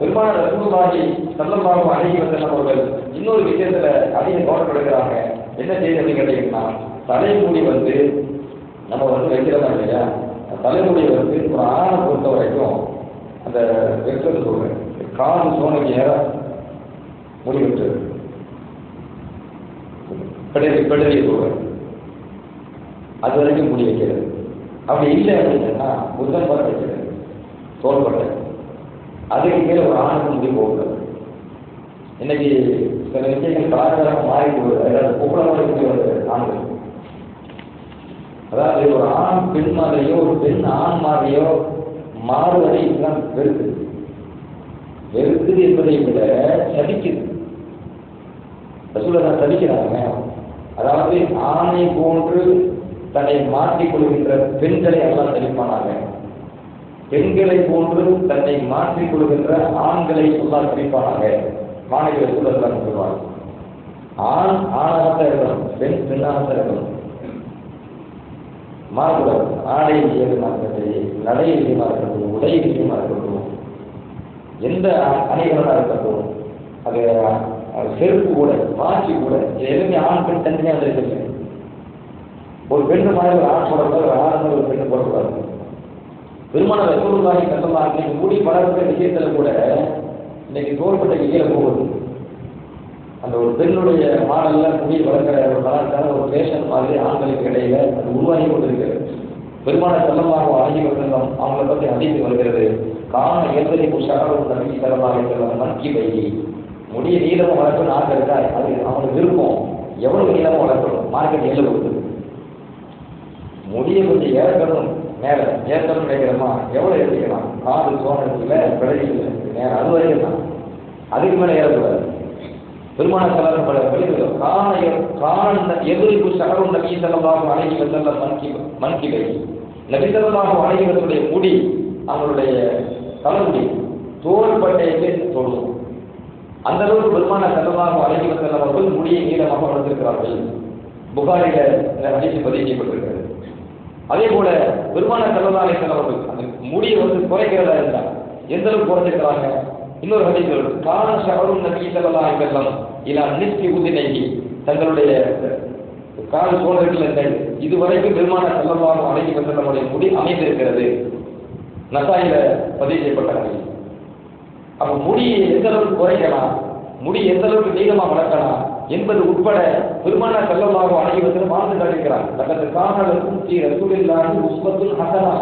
பெருமானார் ரசூலுல்லாஹி ஸல்லல்லாஹு அலைஹி வஸல்லம் அவர்கள் இன்னொரு விஷயத்துல அதிக கவனம் எடுக்கிறாங்க. என்ன செய்யுது அப்படின்னு கேட்டீங்கன்னா, தலைமுடி நம்ம வைக்கிறதா இல்லையா, தலைமுடி ஒரு ஆணை பொறுத்த வரைக்கும் அந்த வெற்றது சொல்றேன், காது சோனைக்கு நேரம் முடி வெட்டுறது, பெடலியை சொல்றேன், அது வரைக்கும் முடி வைக்கிறது. அப்படி இல்லை அப்படின்னா புத்தன் பட்டை வைக்கிறது, தோள்பட்டை, அதுக்கு கீழே ஒரு ஆணுக்கு முடி போகிறது. இன்னைக்கு சில விஷயங்கள் கலாச்சாரம் மாறி போகுது. அதாவது புகழமாக முடி வருது ஆண்கள். அதாவது ஒரு ஆண் பெண் மாதிரியோ ஒரு பெண் ஆண் மாதிரியோ மாறுவதை இதுதான் வெறுக்குது. வெறுக்குது என்பதை விட சதிக்குது. ரசூலுல்லாஹ் சதிக்கிறாங்க. அதாவது ஆணை போன்று தன்னை மாற்றிக் கொள்கின்ற பெண்களை எல்லாம் சதிப்பானாங்க. பெண்களை போன்று தன்னை மாற்றிக் கொள்கின்ற ஆண்களை எல்லாம் சதிப்பானாங்க. மாணவிகளை ரசூலுல்லாஹ் சொல்வாங்க, ஆண் ஆணாகத்தான் இருக்கணும், பெண் பெண்ணாகத்தான் இருக்கணும், மாறக்கூடாது. ஆடை விஷயமா இருக்கட்டும், நடை விஷயமா இருக்கட்டும், உடை விஷயமா இருக்கட்டும், எந்த அணிகளாக இருக்கட்டும், அது செருப்பு கூட, மாற்றி கூட, எதுவுமே ஆண் பெண் தனியாக வந்திருக்குங்க. ஒரு பெண்ணு மாதிரி ஒரு ஆண் போடக்கூடாது, ஒரு ஆண் ஒரு பெண்ணு போடக்கூடாது. பெருமானார் ரசூலுல்லாஹி ஸல்லல்லாஹு அலைஹி வஸல்லம் மூடி பழகிற விஷயத்துல கூட இன்னைக்கு தோள்பட்டைக்கு கீழே போகுது. அந்த ஒரு பெண்ணுடைய மாடல்ல முடி வளர்க்கிற ஒரு கலாச்சாரம், ஒரு ஃபேஷன் மாதிரி ஆண்களுக்கு இடையில அது உருவாகி கொண்டிருக்கிறது. பெருமானார் ஸல்லல்லாஹு அலைஹி வஸல்லம் அவங்களை பற்றி ஹதீஸ் வருகிறது, கான எதிரை ஷஹரு நபி ஸல்லல்லாஹு அலைஹி வஸல்லம் மன்கி பையி, முடிய நீளமாக வளர்க்கணும் ஆசை இருக்கா, அது அவனுக்கு விருப்பம். எவ்வளவு நீளமாக வளர்க்கணும், மார்க்கெட் எவ்வளவு கொடுக்குது. முடிய கொஞ்சம் ஏற்கணும், மேலே ஏற்கணும் கிடைக்கிறோமா, எவ்வளோ ஏற்றிக்கலாம், காது சோனத்தில் பிழைக்கல நேரம், அது வரைக்கும் தான், அதுக்கு மேலே ஏறக்கூடாது. பெருமானார் ஸல்லல்லாஹு அலைஹி வஸல்லம் கான எதிரிக்கு ஷஹரு நபி ஸல்லல்லாஹு அலைஹி வஸல்லம் மன்கி பையி, நபி ஸல்லல்லாஹு அலைஹி வஸல்லம் முடி, அவங்களுடைய தலைமுடி தோள்பட்டையை தொடும். அந்த அளவுக்கு பெருமானார் ஸல்லல்லாஹு அலைஹி வஸல்லம் அவர்கள் முடியை நீளமாக வளர்த்திருக்கிறார்கள். புகாரில இந்த ஹதீஸ் பதிவு செய்யப்பட்டிருக்கிறது. அதே போல பெருமானார் ஸல்லல்லாஹு அலைஹி வஸல்லம் அவர்கள் அந்த முடியை குறைக்கிறதா இருந்தால் எந்த அளவுக்கு குறைச்சிருக்கிறாங்க. இன்னொரு ஹதீஸ் வருது, கான ஷஹரு நபி ஸல்லல்லாஹு அலைஹி வஸல்லம் இலா நிஸ்ஃபி உதினைஹி, தங்களுடைய கால் சோழர்கள் இதுவரைக்கும் பெருமானார் ஸல்லல்லாஹு அலைஹி வஸல்லம் முடி அமைந்திருக்கிறது. நசாயில பதிவு செய்யப்பட்ட ஹதீஸ். அப்ப முடியை எந்த அளவுக்கு குறைக்கலாம், முடி எந்த அளவுக்கு நீளமாக வளர்க்கலாம் என்பது உட்பட பெருமானார் ஸல்லல்லாஹு அலைஹி வஸல்லம் வாழ்ந்து காட்டியிருக்கிறார். லக்கத் கான லக்கும் ஃபீ ரசூலில்லாஹி உஸ்வத்துன் ஹஸனா,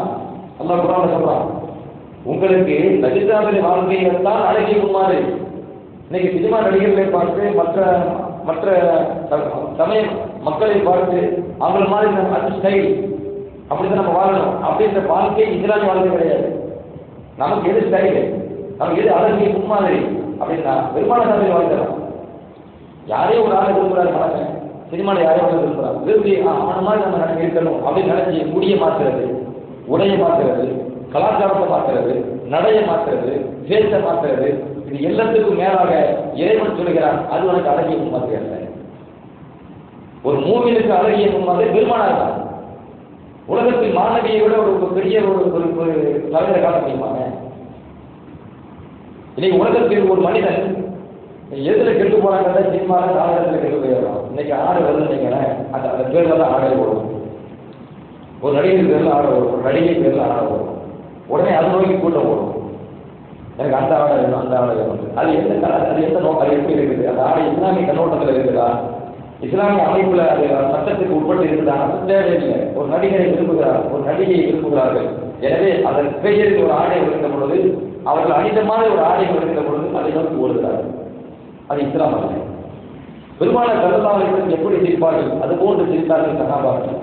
அல்லாஹ் குர்ஆன்ல சொல்றான், உங்களுக்கு நபிசாவின் வாழ்க்கையில் தான் அழகிய முன்மாதிரி. இன்னைக்கு சினிமா நடிகர்களை பார்த்து மற்ற சமய மக்களை பார்த்து அவங்கள மாதிரி அந்த ஸ்டைல் அப்படிதான் நம்ம வாழணும் அப்படின்ற வாழ்க்கை இஸ்லாமிய வாழ்க்கை கிடையாது. நமக்கு எது ஸ்டைலு, நமக்கு எது அழகிய முன்மாதிரி அப்படின்னா பெருமானார் சபையில் வாழ்க்கலாம். யாரையும் ஒரு ஆளை விரும்புகிறாரு மனசன், சினிமாவில் யாரையும் விரும்புகிறார், விரும்பி அவன மாதிரி நம்ம நடக்க இருக்கணும் அப்படின்னு நினைச்சி முடியை மாற்றுறது, உடையை மாற்றுறது, கலாச்சாரத்தை மாற்றுறது, நடையை மாற்றுறது, பேச்சை மாற்றுறது, இது எல்லாத்துக்கும் மேலாக இறைவன் சொல்கிறான், அது உனக்கு அழகிய முன்மாதிரி அல்ல. ஒரு மூவிலுக்கு அழகிய முன்மாதிரி பெருமானார் தான். உலகத்தில் மாணவியை விட ஒரு பெரிய ஒரு தலைவரை காட்ட முடியுமாங்க? இன்னைக்கு உலகத்தில் ஒரு மனிதன் எதுல கெட்டு போறாங்க, சினிமால நாடகத்தில் கெட்டு போயிடலாம். இன்னைக்கு ஆடை வருதுன்னு அந்த பேர்ல தான் ஆடை வரும். ஒரு நடிகர் பேர்ல ஆடை வரும், ஒரு நடிகை பேர்ல ஆடை வரும். உடனே அது நோக்கி கூட்டம் வரும், எனக்கு அந்த ஆடை வேணும், அந்த ஆடை வேணும். அது எந்த நோக்கம், அது எப்படி இருக்குது, அந்த ஆடை இஸ்லாமிய கண்ணோட்டத்தில் இருக்குதா, இஸ்லாமிய அமைப்புல அது சட்டத்துக்கு உட்பட்டு இருக்குதா, அது தேவையில்லை. ஒரு நடிகரை விரும்புகிறார், ஒரு நடிகையை விரும்புகிறார்கள். எனவே அதன் பெயருக்கு ஒரு ஆடை வருகின்ற பொழுது, அவர்கள் அனிதமான ஒரு ஆடை வருகின்ற பொழுது அதை நோக்கி ஓடுகிறார்கள். அது இஸ்லாம் அல்ல. பெருமானார் ஸல்லல்லாஹு அலைஹி வஸல்லம் எப்படி சிரிப்பார்கள் அதுபோன்று சிரித்தார்கள் சஹாபாக்கள்.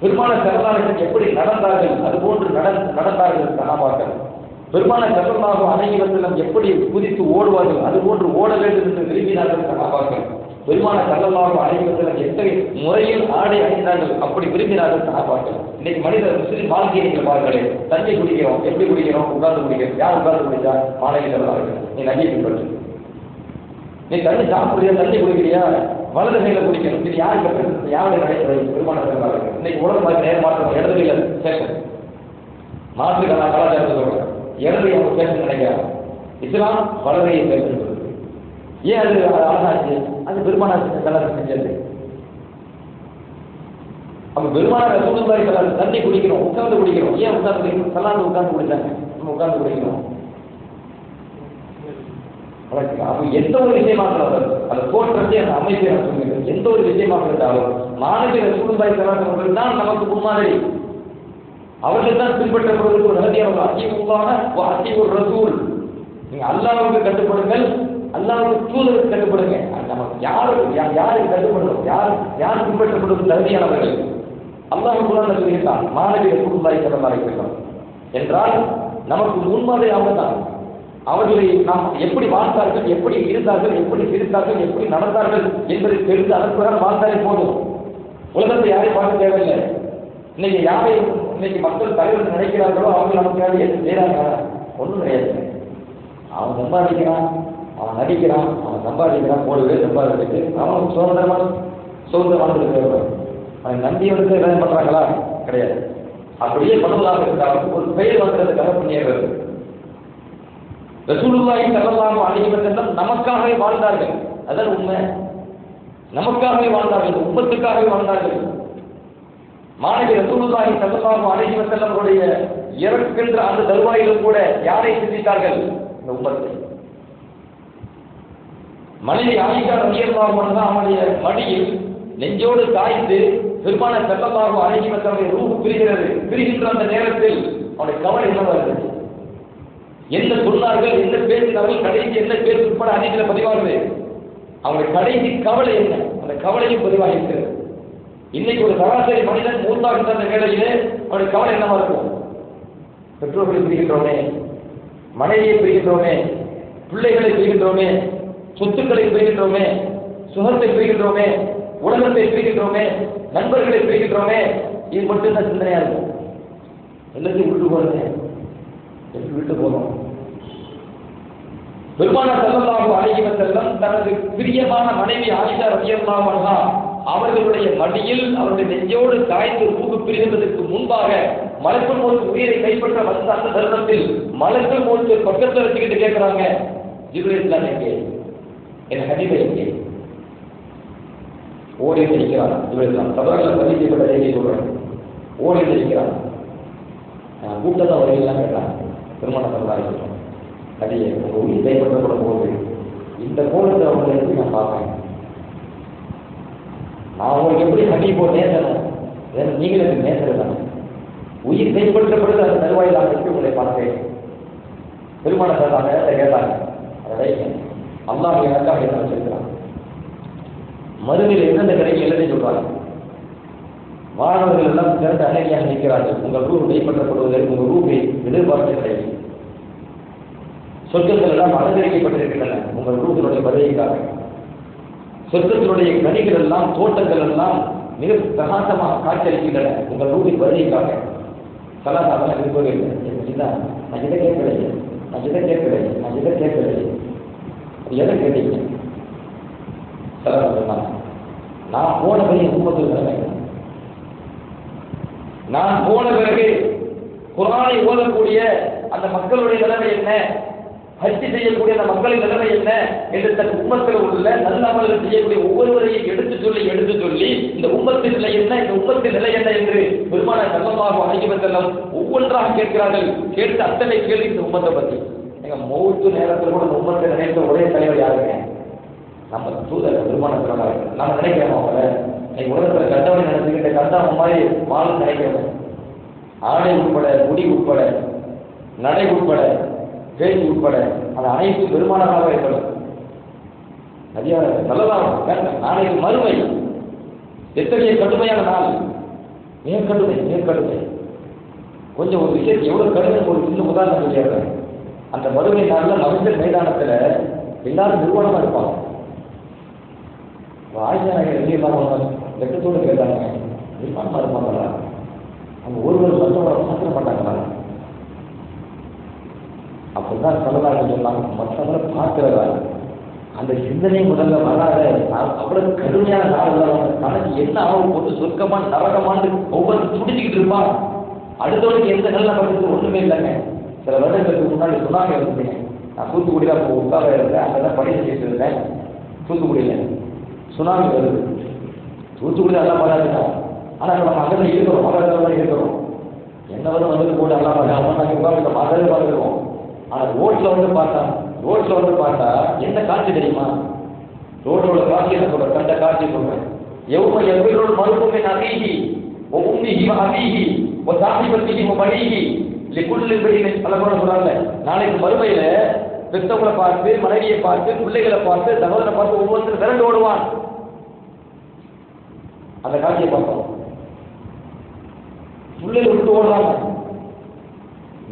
பெருமானார் ஸல்லல்லாஹு அலைஹி வஸல்லம் எப்படி நடந்தார்கள் அதுபோன்று நடந்தார்கள் சஹாபாக்கள். பெருமானார் ஸல்லல்லாஹு அலைஹி வஸல்லம் எப்படி குதித்து ஓடுவார்கள் அதுபோன்று ஓட வேண்டும் என்று விரும்பினார்கள் சஹாபாக்கள். பெருமானார் ஸல்லல்லாஹு அலைஹி வஸல்லம் எத்தகைய முறையில் ஆடை அணிந்தார்கள் அப்படி விரும்பினார்கள் சஹாபாக்கள். இன்னைக்கு மனிதர் முஸ்லிம் வாழ்க்கையை நீங்கள் பாருங்களே, தண்ணி குடிக்கிறோம், எப்படி குடிக்கிறோம்? உட்கார்ந்து குடிக்கிறோம். யார் உட்கார்ந்து குடிச்சா? மாணவி ஸல்லல்லாஹு. நீ நபியை பின்பற்று. நீ தண்ணி சாப்பிடுறியா, தண்ணி குடிக்கிறியா, வலது கையில குடிக்கணும். இது யாரு கற்று யாருடைய நடைமுறை? பெருமானார் ஸல்லல்லாஹு அலைஹி வஸல்லம். இன்னைக்கு உலகம் பார்த்து நேரம் மாற்றம் இடது கையில சேஷன் மாற்று கலாச்சாரத்தை சொல்றேன். இடது அவங்க சேஷன் நினைக்கிறாங்க. இஸ்லாம் வலதையை சேஷன் சொல்றது. ஏன் அது அழகாச்சு? அது பெருமானார் ஸல்லல்லாஹு செஞ்சது. அப்ப பெருமானார் ரசூலுல்லாஹி ஸல்லல்லாஹு அலைஹி வஸல்லம் தண்ணி குடிக்கிறோம், உட்கார்ந்து குடிக்கிறோம். ஏன் உட்கார்ந்து குடிக்கிறோம்? ஸல்லல்லாஹு உட்கார்ந்து குடிச்சாங்க, நம்ம உட்கார்ந்து குடிக்கிறோம். அப்ப எந்த ஒரு விஷயமாக இருந்தாலும் அந்த தோற்றத்தை அந்த அமைப்பை நான் சொல்லுகிறேன். எந்த ஒரு விஷயமாக இருந்தாலும் மாணவி ரசூலுல்லாஹி ஸல்லல்லாஹு அலைஹி வஸல்லம் தான் நமக்கு முன்மாதிரி. அவர்கள் தான் பின்பற்றப்படுவதற்கு ஒரு நதியாக அத்தீஉல்லாஹ வ அத்தீஉர் ரசூல். நீங்க அல்லாஹ்வுக்கு கட்டுப்படுங்கள், அல்லாஹ்வுக்கு தூதருக்கு கட்டுப்படுங்க. நமக்கு யாருக்கு கட்டுப்படணும், யார் பின்பற்றப்படுவது தகுதியானவர்கள்? அல்லாஹ் குர்ஆன்ல சொல்கிறான் மாணவி ரசூலுல்லாஹி ஸல்லல்லாஹு அலைஹி வஸல்லம் என்றால் நமக்கு முன்மாதிரி அவங்க தான். அவர்களை நாம் எப்படி வாழ்ந்தார்கள், எப்படி இருந்தார்கள், எப்படி சிரித்தார்கள், எப்படி நடந்தார்கள் என்பதை தெரிந்து அதற்குதான் வாழ்ந்தாலே போதும். உலகத்தை யாரையும் பார்க்க தேவையில்லை. இன்னைக்கு யாரை இன்னைக்கு மக்கள் தலைவர் நினைக்கிறார்களோ அவங்க நமக்கு எது செய்யறாங்க? ஒன்றும் கிடையாது. அவன் சம்பாதிக்கிறான், அவன் நடிக்கிறான், அவன் சம்பாதிக்கிறான், போடுவே சம்பாதிச்சு அவன் சுதந்திரம் வாழ்ந்துருக்கிறார். அவன் நம்பியவருக்கு எதாவது பண்றாங்களா? கிடையாது. அப்படியே பண்ணுவதாக இருந்தாலும் ஒரு பெயர் வந்ததுக்காக பண்ணிடுறது. ரசூலுல்லாஹி ஸல்லல்லாஹு அலைஹி வஸல்லம் நமக்காகவே வாழ்ந்தார்கள். அதான் உண்மை. நமக்காகவே வாழ்ந்தார்கள், உம்மத்துக்காகவே வாழ்ந்தார்கள். மாணவி ரசூலுல்லாஹி ஸல்லல்லாஹு அலைஹி வஸல்லம் அவருடைய இறக்கின்ற அந்த தருவாயிலும் கூட யாரை சிந்தித்தார்கள்? இந்த உம்மத்தை. மனைவி ஆயிஷா ரலியல்லாஹு அன்ஹா அவருடைய மடியில் நெஞ்சோடு காய்ந்து பெருமானார் ஸல்லல்லாஹு அலைஹி வஸல்லம் ரூஹ் பிரிகின்ற அந்த நேரத்தில் அவருடைய கவலை என்னவா இருந்துச்சு? என்ன சொன்னார்கள், என்ன பேசினார்கள், கடைசி என்ன பேர் உட்பட அதிகத்தில் பதிவாகுது. அவங்களுடைய கடைசி கவலை என்ன? அந்த கவலையும் பதிவாக இருக்கிறது. இன்னைக்கு ஒரு சராசரி மனிதன் மூத்தாகின்ற அந்த வேளையிலே அவருடைய கவலை என்னவா இருக்கும்? பெற்றோர்களை பிரிகின்றோமே, மனைவியை பிரிகின்றோமே, பிள்ளைகளை பிரிகின்றோமே, சொத்துக்களை பிரிகின்றோமே, சுகத்தை பிரிகின்றோமே, உலகத்தை பிரிகின்றோமே, நண்பர்களை பிரிகின்றோமே. இது மட்டும்தான் சிந்தனையா இருக்கும். எல்லாத்தையும் விட்டு போறது, எப்படி விட்டு போகணும்? பெருமானார் ஸல்லல்லாஹு அலைஹி வஸல்லம் தனது பிரியமான மனைவி ஆயிஷா ரலியல்லாஹு அன்ஹா அவர்களுடைய மடியில் அவருடைய நெஞ்சோடு காய்ந்து ரூஹ் பிரிவதற்கு முன்பாக மலக்குல் மௌத் உயிரை கைப்பற்ற வந்த அந்த தருணத்தில் மலக்குல் மௌத் பக்கத்தில் வச்சுக்கிட்டு கேட்கிறாங்க, ஜிப்ரீல் தான் எங்கே, என் ஹபீபை எங்கே? ஓடி இருக்கிறார். ஜிப்ரீல் தான் தபரால பதிவு செய்யப்பட்ட செய்தியை சொல்றேன். ஓடி இருக்கிறார். கூட்டத்தான் வருவீங்களான்னு கேட்டாங்க. பெருமானார் ஸல்லல்லாஹு அலைஹி வஸல்லம் அடியே உங்கள் உயிர் கைப்பற்றப்படும் போது இந்த கோலத்தை அவங்களை எப்படி நான் பார்ப்பேன்? நான் உங்களுக்கு எப்படி ஹபீபோ நேசணும்? நீங்களே நேசர் தானே. உயிர் கைப்பற்றப்படுது அந்த தருவாயில் நான் எப்படி உங்களை பார்த்தேன்? பெருமானார் ஸல்லல்லாஹு அலைஹி வஸல்லம் கேட்டாங்க. அதை அல்லாஹ் எனக்காக என்ன வச்சிருக்கிறான்? மறுமையில் எந்தெந்த கிடைக்கும் எல்லாத்தையும் சொல்றாங்க. மாணவர்கள் எல்லாம் சிறந்த அழகியாக நிற்கிறார்கள். உங்கள் ரூஹ் கைப்பற்றப்படுவதற்கு உங்கள் ரூஹை எதிர்பார்த்து கிடைக்கும். சொர்க்கங்கள் எல்லாம் அலங்கரிக்கப்பட்டிருக்கின்றன உங்கள் ரூஹினுடைய வருகைக்காக. சொர்க்கத்தினுடைய கனிகள் எல்லாம் தோட்டங்கள் எல்லாம் மிக பிரகாசமாக காட்சியளிக்கின்றன உங்கள் ரூஹின் வருகைக்காக. கலாசாரம் இருக்கவே இல்லை. நான் இதை கேட்கலையே, நான் இதை கேட்கலையே, நான் இதை கேட்கலையே. அது எதை கேட்டீங்க? சொன்னாங்க, நான் போன பிறகு உம்மத்து நிலைமை, நான் போன பிறகு குர்ஆனை ஓதக்கூடிய அந்த மக்களுடைய நிலைமை என்ன, ஹஜ் செய்யக்கூடிய அந்த மக்களின் நிலைமை என்ன என்று தன் உம்மத்தில் உள்ள நல்ல அமல்கள் செய்யக்கூடிய ஒவ்வொருவரையும் எடுத்து சொல்லி இந்த உம்மத்தின் நிலை என்ன, இந்த உம்மத்தின் நிலை என்ன என்று பெருமானார் ஸல்லல்லாஹு அலைஹி வஸல்லம் ஒவ்வொன்றாக கேட்கிறார்கள். கேட்டு அத்தனை கேள்வி இந்த உம்மத்தை பற்றி. எங்க மௌத்து நேரத்தில் கூட இந்த உம்மத்தை நினைத்த ஒரே தலைவர் யாருங்க? நம்ம தூதர் பெருமானார் ஸல்லல்லாஹு அலைஹி வஸல்லம். நம்ம நினைக்கிறோம் அவங்கள இன்னைக்கு உலகத்தில் கண்டவனை நினைச்சுக்கிட்ட கண்டவன் மாதிரி வாழ நினைக்கிறோம். ஆடை உட்பட, முடி உட்பட, நடை உட்பட, பேச்சு உட்பட அது அனைத்தும் பெருமானாராக ஏற்படும். அதிகார நல்லதான் வேண்டாம். நாளைக்கு மறுமை எத்தகைய கடுமையான நாள், மிக கடுமை, மிக கடுமை. கொஞ்சம் ஒரு விஷயத்தை எவ்வளவு கடுமை ஒரு சின்ன உதாரணம் சொல்லிடுறேன். அந்த மறுமை நாளில் மனிதர் மைதானத்தில் எல்லாரும் நிறுவனமா இருப்பாங்க. ஆயிஷா நகர் எல்லாம் வெட்டத்தோடு கேட்டாங்க, நிர்வாணமா இருப்பாங்களா? அவங்க ஒருவர் மற்றவரை மாற்ற மாட்டாங்களா? அப்படிதான் சொல்லலாக சொன்னாங்க. மற்றவங்களை பார்க்கிறதா அந்த சிந்தனை முதல்ல வராத அவ்வளவு கடுமையான நாள். தனக்கு என்ன ஆகும் போட்டு சொர்க்கமான நரகமானு ஒவ்வொரு துடிச்சுக்கிட்டு இருப்பான். அடுத்தவனுக்கு எந்த நல்ல படுறது ஒண்ணுமே இல்லைங்க. சில வருடங்களுக்கு முன்னாடி சுனாமி இருந்தேன். நான் தூத்துக்குடியில் அப்போ உட்கார இருந்தேன். அங்கதான் பணி செஞ்சுட்டு இருந்தேன். தூத்துக்குடியில சுனாமி வருது. தூத்துக்குடி எல்லாம் வராதுங்க. ஆனா நம்ம அங்கே இருக்கிறோம், மகத்தில் தான் இருக்கிறோம். என்ன வந்து போட்டு எல்லாம் நாங்கள் மகளை பார்த்துருக்கோம். ஆனா ரோட்ல வந்து பார்த்தா என்ன காட்சி தெரியுமா? ரோட்டோட காட்சி என்ன சொல்ற? கண்ட காட்சி சொல்றேன். எவ்வளோ எவ்வளோ மறுப்புமே நகீகி ஒவ்வொன்றிகி அகீகி ஒரு சாமி பத்திகி மணிகி லிக்குள்ளின் பலபோட சொல்றாங்க. நாளைக்கு மறுமையில பெத்தவங்களை பார்த்து, மனைவியை பார்த்து, பிள்ளைகளை பார்த்து, சகோதரனை பார்த்து ஒவ்வொருத்தரும் விரண்டு ஓடுவான். அந்த காட்சியை பார்த்தோம். பிள்ளைகளை விட்டு ஓடுறாங்க.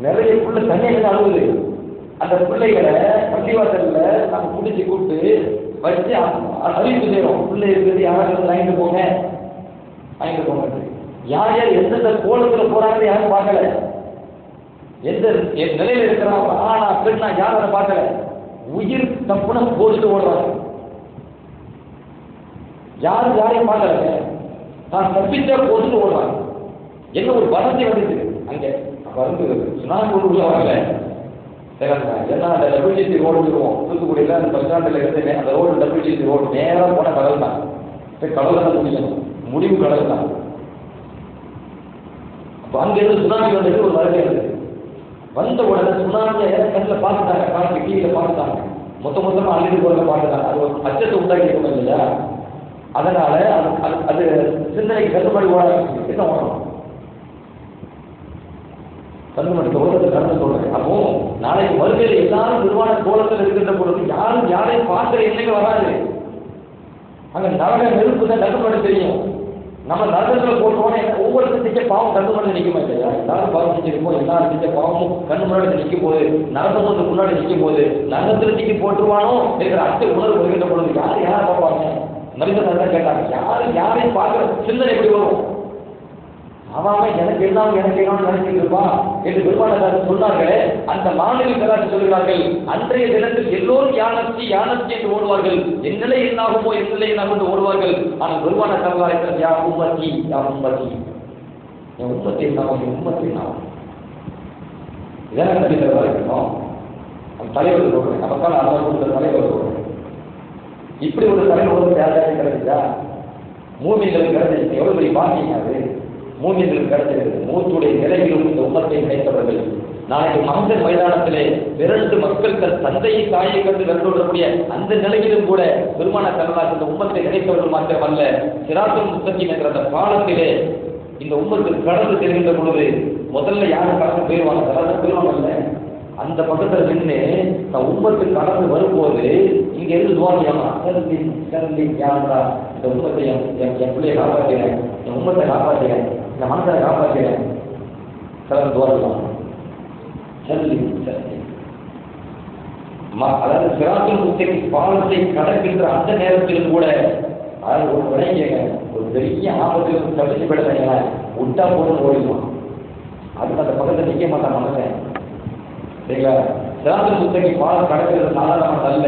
நிறைய புள்ள தண்ணியை அழுகுது. அந்த பிள்ளைகளை பள்ளிவாசல்ல நாங்கள் பிடிச்சி கூப்பிட்டு வச்சு அறிவிப்பு செய்யறோம். பிள்ளை இருக்கிறது யாராவது வாங்கிட்டு போங்க. யார் யார் எந்தெந்த கோலத்துல போறாங்கன்னு யாரும் பார்க்கல. எந்த நிலையில இருக்கிறாங்க, ஆனா பெண்ணா யாரும் அதை பார்க்கல. உயிர் தப்புன போட்டுட்டு ஓடுறாங்க. யாரும் யாரையும் பார்க்கல. நான் தப்பிச்சா போட்டுட்டு ஓடுறாங்க. என்ன ஒரு வசதி வந்துச்சு அங்கே வந்து சுனாமி கொண்டு வரல. ஏன்னா அந்த டபிள்யூசி ரோடு இருக்கும் தூத்துக்குடியில். அந்த பஸ் ஸ்டாண்டில் இருந்து அந்த ரோடு டபிள்யூசி ரோடு நேராக போன கடல் தான். கடல் தான் முடியணும், முடிவு கடல் தான். அப்போ அங்கிருந்து சுனாமி வந்துட்டு ஒரு வருகை இருந்தது. வந்த உடனே சுனாமியை கண்ணில் பார்த்துட்டாங்க, காலத்து டிவியில் பார்த்துட்டாங்க. மொத்தமாக அள்ளிட்டு போகிறத பார்த்துட்டாங்க. அது ஒரு அச்சத்தை உண்டாக்கி இருக்கணும் இல்லையா? அதனால அது சிந்தனைக்கு கட்டுப்பாடு ஓட என்ன ஓடணும் கண்ணுமணிக்கு ஓட்டத்தை கடந்து சொல்றேன். அப்போ நாளைக்கு வருகையில் எல்லாரும் நிர்வாண கோலத்தில் இருக்கின்ற பொழுது யாரும் யாரையும் பார்க்கிற எண்ணெய் வராது. அங்க நரக நெருப்பு தான் கட்டுப்பாடு தெரியும். நம்ம நரகத்தில் போட்டோன்னே ஒவ்வொருத்தரும் செஞ்ச பாவம் கண்ணு முன்னாடி நிற்குமா இல்லையா? எல்லாரும் பாவம் செஞ்சிருப்போம். எல்லாரும் செஞ்ச பாவமும் கண்ணு முன்னாடி நிற்கும் போது, நரகம் வந்து முன்னாடி நிற்கும் போது நரகத்தில் தூக்கி போட்டுருவானோ இருக்கிற அச்ச உணர்வு வருகின்ற பொழுது யார் யாரை பார்ப்பாங்க? மனிதர்கள் தான் கேட்டாங்க. யாரையும் பார்க்கிற சிந்தனை எப்படி வரும்? அவன் எனக்கு எல்லாம் நினைச்சிட்டு இருப்பான் என்று பெருமானார் சொன்னார்களே. அந்த மாணவி கலாச்சி சொல்கிறார்கள், அன்றைய தினத்தில் எல்லோரும் யானச்சி என்று ஓடுவார்கள். என் நிலை என்னாகுமோ என்று ஓடுவார்கள். ஆனால் பெருமான கலாச்சி யா உம்மத்தி என் உம்மத்தை நாம் இதான் தலைவராக இருக்கணும். அந்த தலைவர் சொல்றேன், நமக்கான அந்த கொடுத்த தலைவர் சொல்றேன். இப்படி ஒரு தலைவர் யாராவது கிடைச்சா மூமிகளுக்கு கிடைச்சிருக்கு. எவ்வளவு பெரிய பாக்கியம் அது மூமிகளுக்கு கிடைச்சிருக்கு. மூத்துடைய நிலையிலும் இந்த உம்மத்தை கிடைத்தவர்கள் நாளைக்கு மகன் மைதானத்திலே விரண்டு மக்கள் தன் தந்தையை தாயை கண்டு விரண்டுவிடக்கூடிய அந்த நிலையிலும் கூட பெருமான கருணாக்கு இந்த உம்மத்தை கிடைத்தவர்கள் மாத்திரமல்ல, சிராத்துல் முஸ்தகீம் என்ற அந்த பாலத்திலே இந்த உம்மத்தில் கடந்து செல்கின்ற பொழுது முதல்ல யாரும் கடந்து போயிடுவாங்க. அந்த பக்கத்தில் நின்று நான் உம்மத்தில் கடந்து வரும்போது இங்க இருந்து துவாரியாமா இந்த உம்மத்தை என் பிள்ளையை காப்பாற்றுகிறேன், என் உம்மத்தை காப்பாற்றுகிறேன், இந்த மனசை காப்பாற்றுகிறேன், கடந்து துவாரியாமா. அதாவது சிராத்துல் முஸ்தகீம் பாலத்தை கடக்கின்ற அந்த நேரத்திலும் கூட அதாவது ஒரு விளைஞங்க ஒரு பெரிய ஆபத்தில் தப்பிச்சு போயிடுறாங்க, விட்டா போதும் ஓடிடுவான். அதுக்கு அந்த பக்கத்தில் நிற்க மாட்டான் மனசன். சரிங்களா? சிராத்துல் முஸ்தகீம் பாலம் கடக்கிறது சாதாரணமாக அல்ல,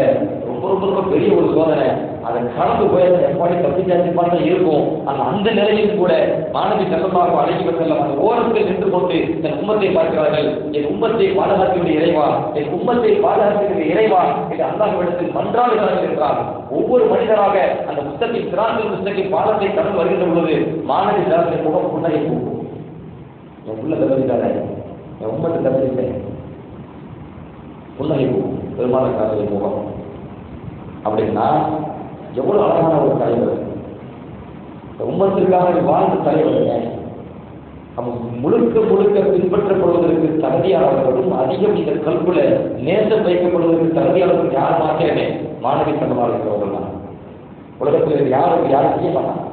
ரொம்ப பெரிய ஒரு சோதனை. அதை கடந்து போய் எப்பாடி தப்பிச்சாச்சு பார்த்தா இருக்கும். ஆனால் அந்த நிலையில் கூட மாணவி செல்லமாக அழைக்க செல்லம் அந்த ஓரத்தில் நின்று கொண்டு தன் உம்மத்தை பார்க்கிறார்கள். என் உம்மத்தை பாதுகாக்கின்ற இறைவா, என் உம்மத்தை பாதுகாக்கின்ற இறைவா என்று அல்லாஹ்விடத்தில் மன்றாடுகிறார்கள் என்றார். ஒவ்வொரு மனிதராக அந்த புத்தகத்தின் சிராத்துல் முஸ்தகீம் பாலத்தை கடந்து வருகின்ற பொழுது மாணவி சிராத்தின் முகம் புன்னகை போகும். என் உள்ள தப்பித்தாரே, என் உம்மத்தை தப்பித்தேன், புன்னகை போகும் பெருமாளுக்காக முகம். அப்படின்னா எவ்வளவு அழகான ஒரு தலைவர், உம்மத்திற்காக வாழ்ந்த தலைவர். நம்ம முழுக்க பின்பற்றப்படுவதற்கு தகுதியாளர்களும் அதிகம் இந்த கல்புல நேசம் வைக்கப்படுவதற்கு தகுதியாளர்கள் யார் மாத்திரமே மாணவி சந்தமாளிக்கிறவர்கள் தான். உலகத்தில் யாரும் செய்ய மாட்டாங்க.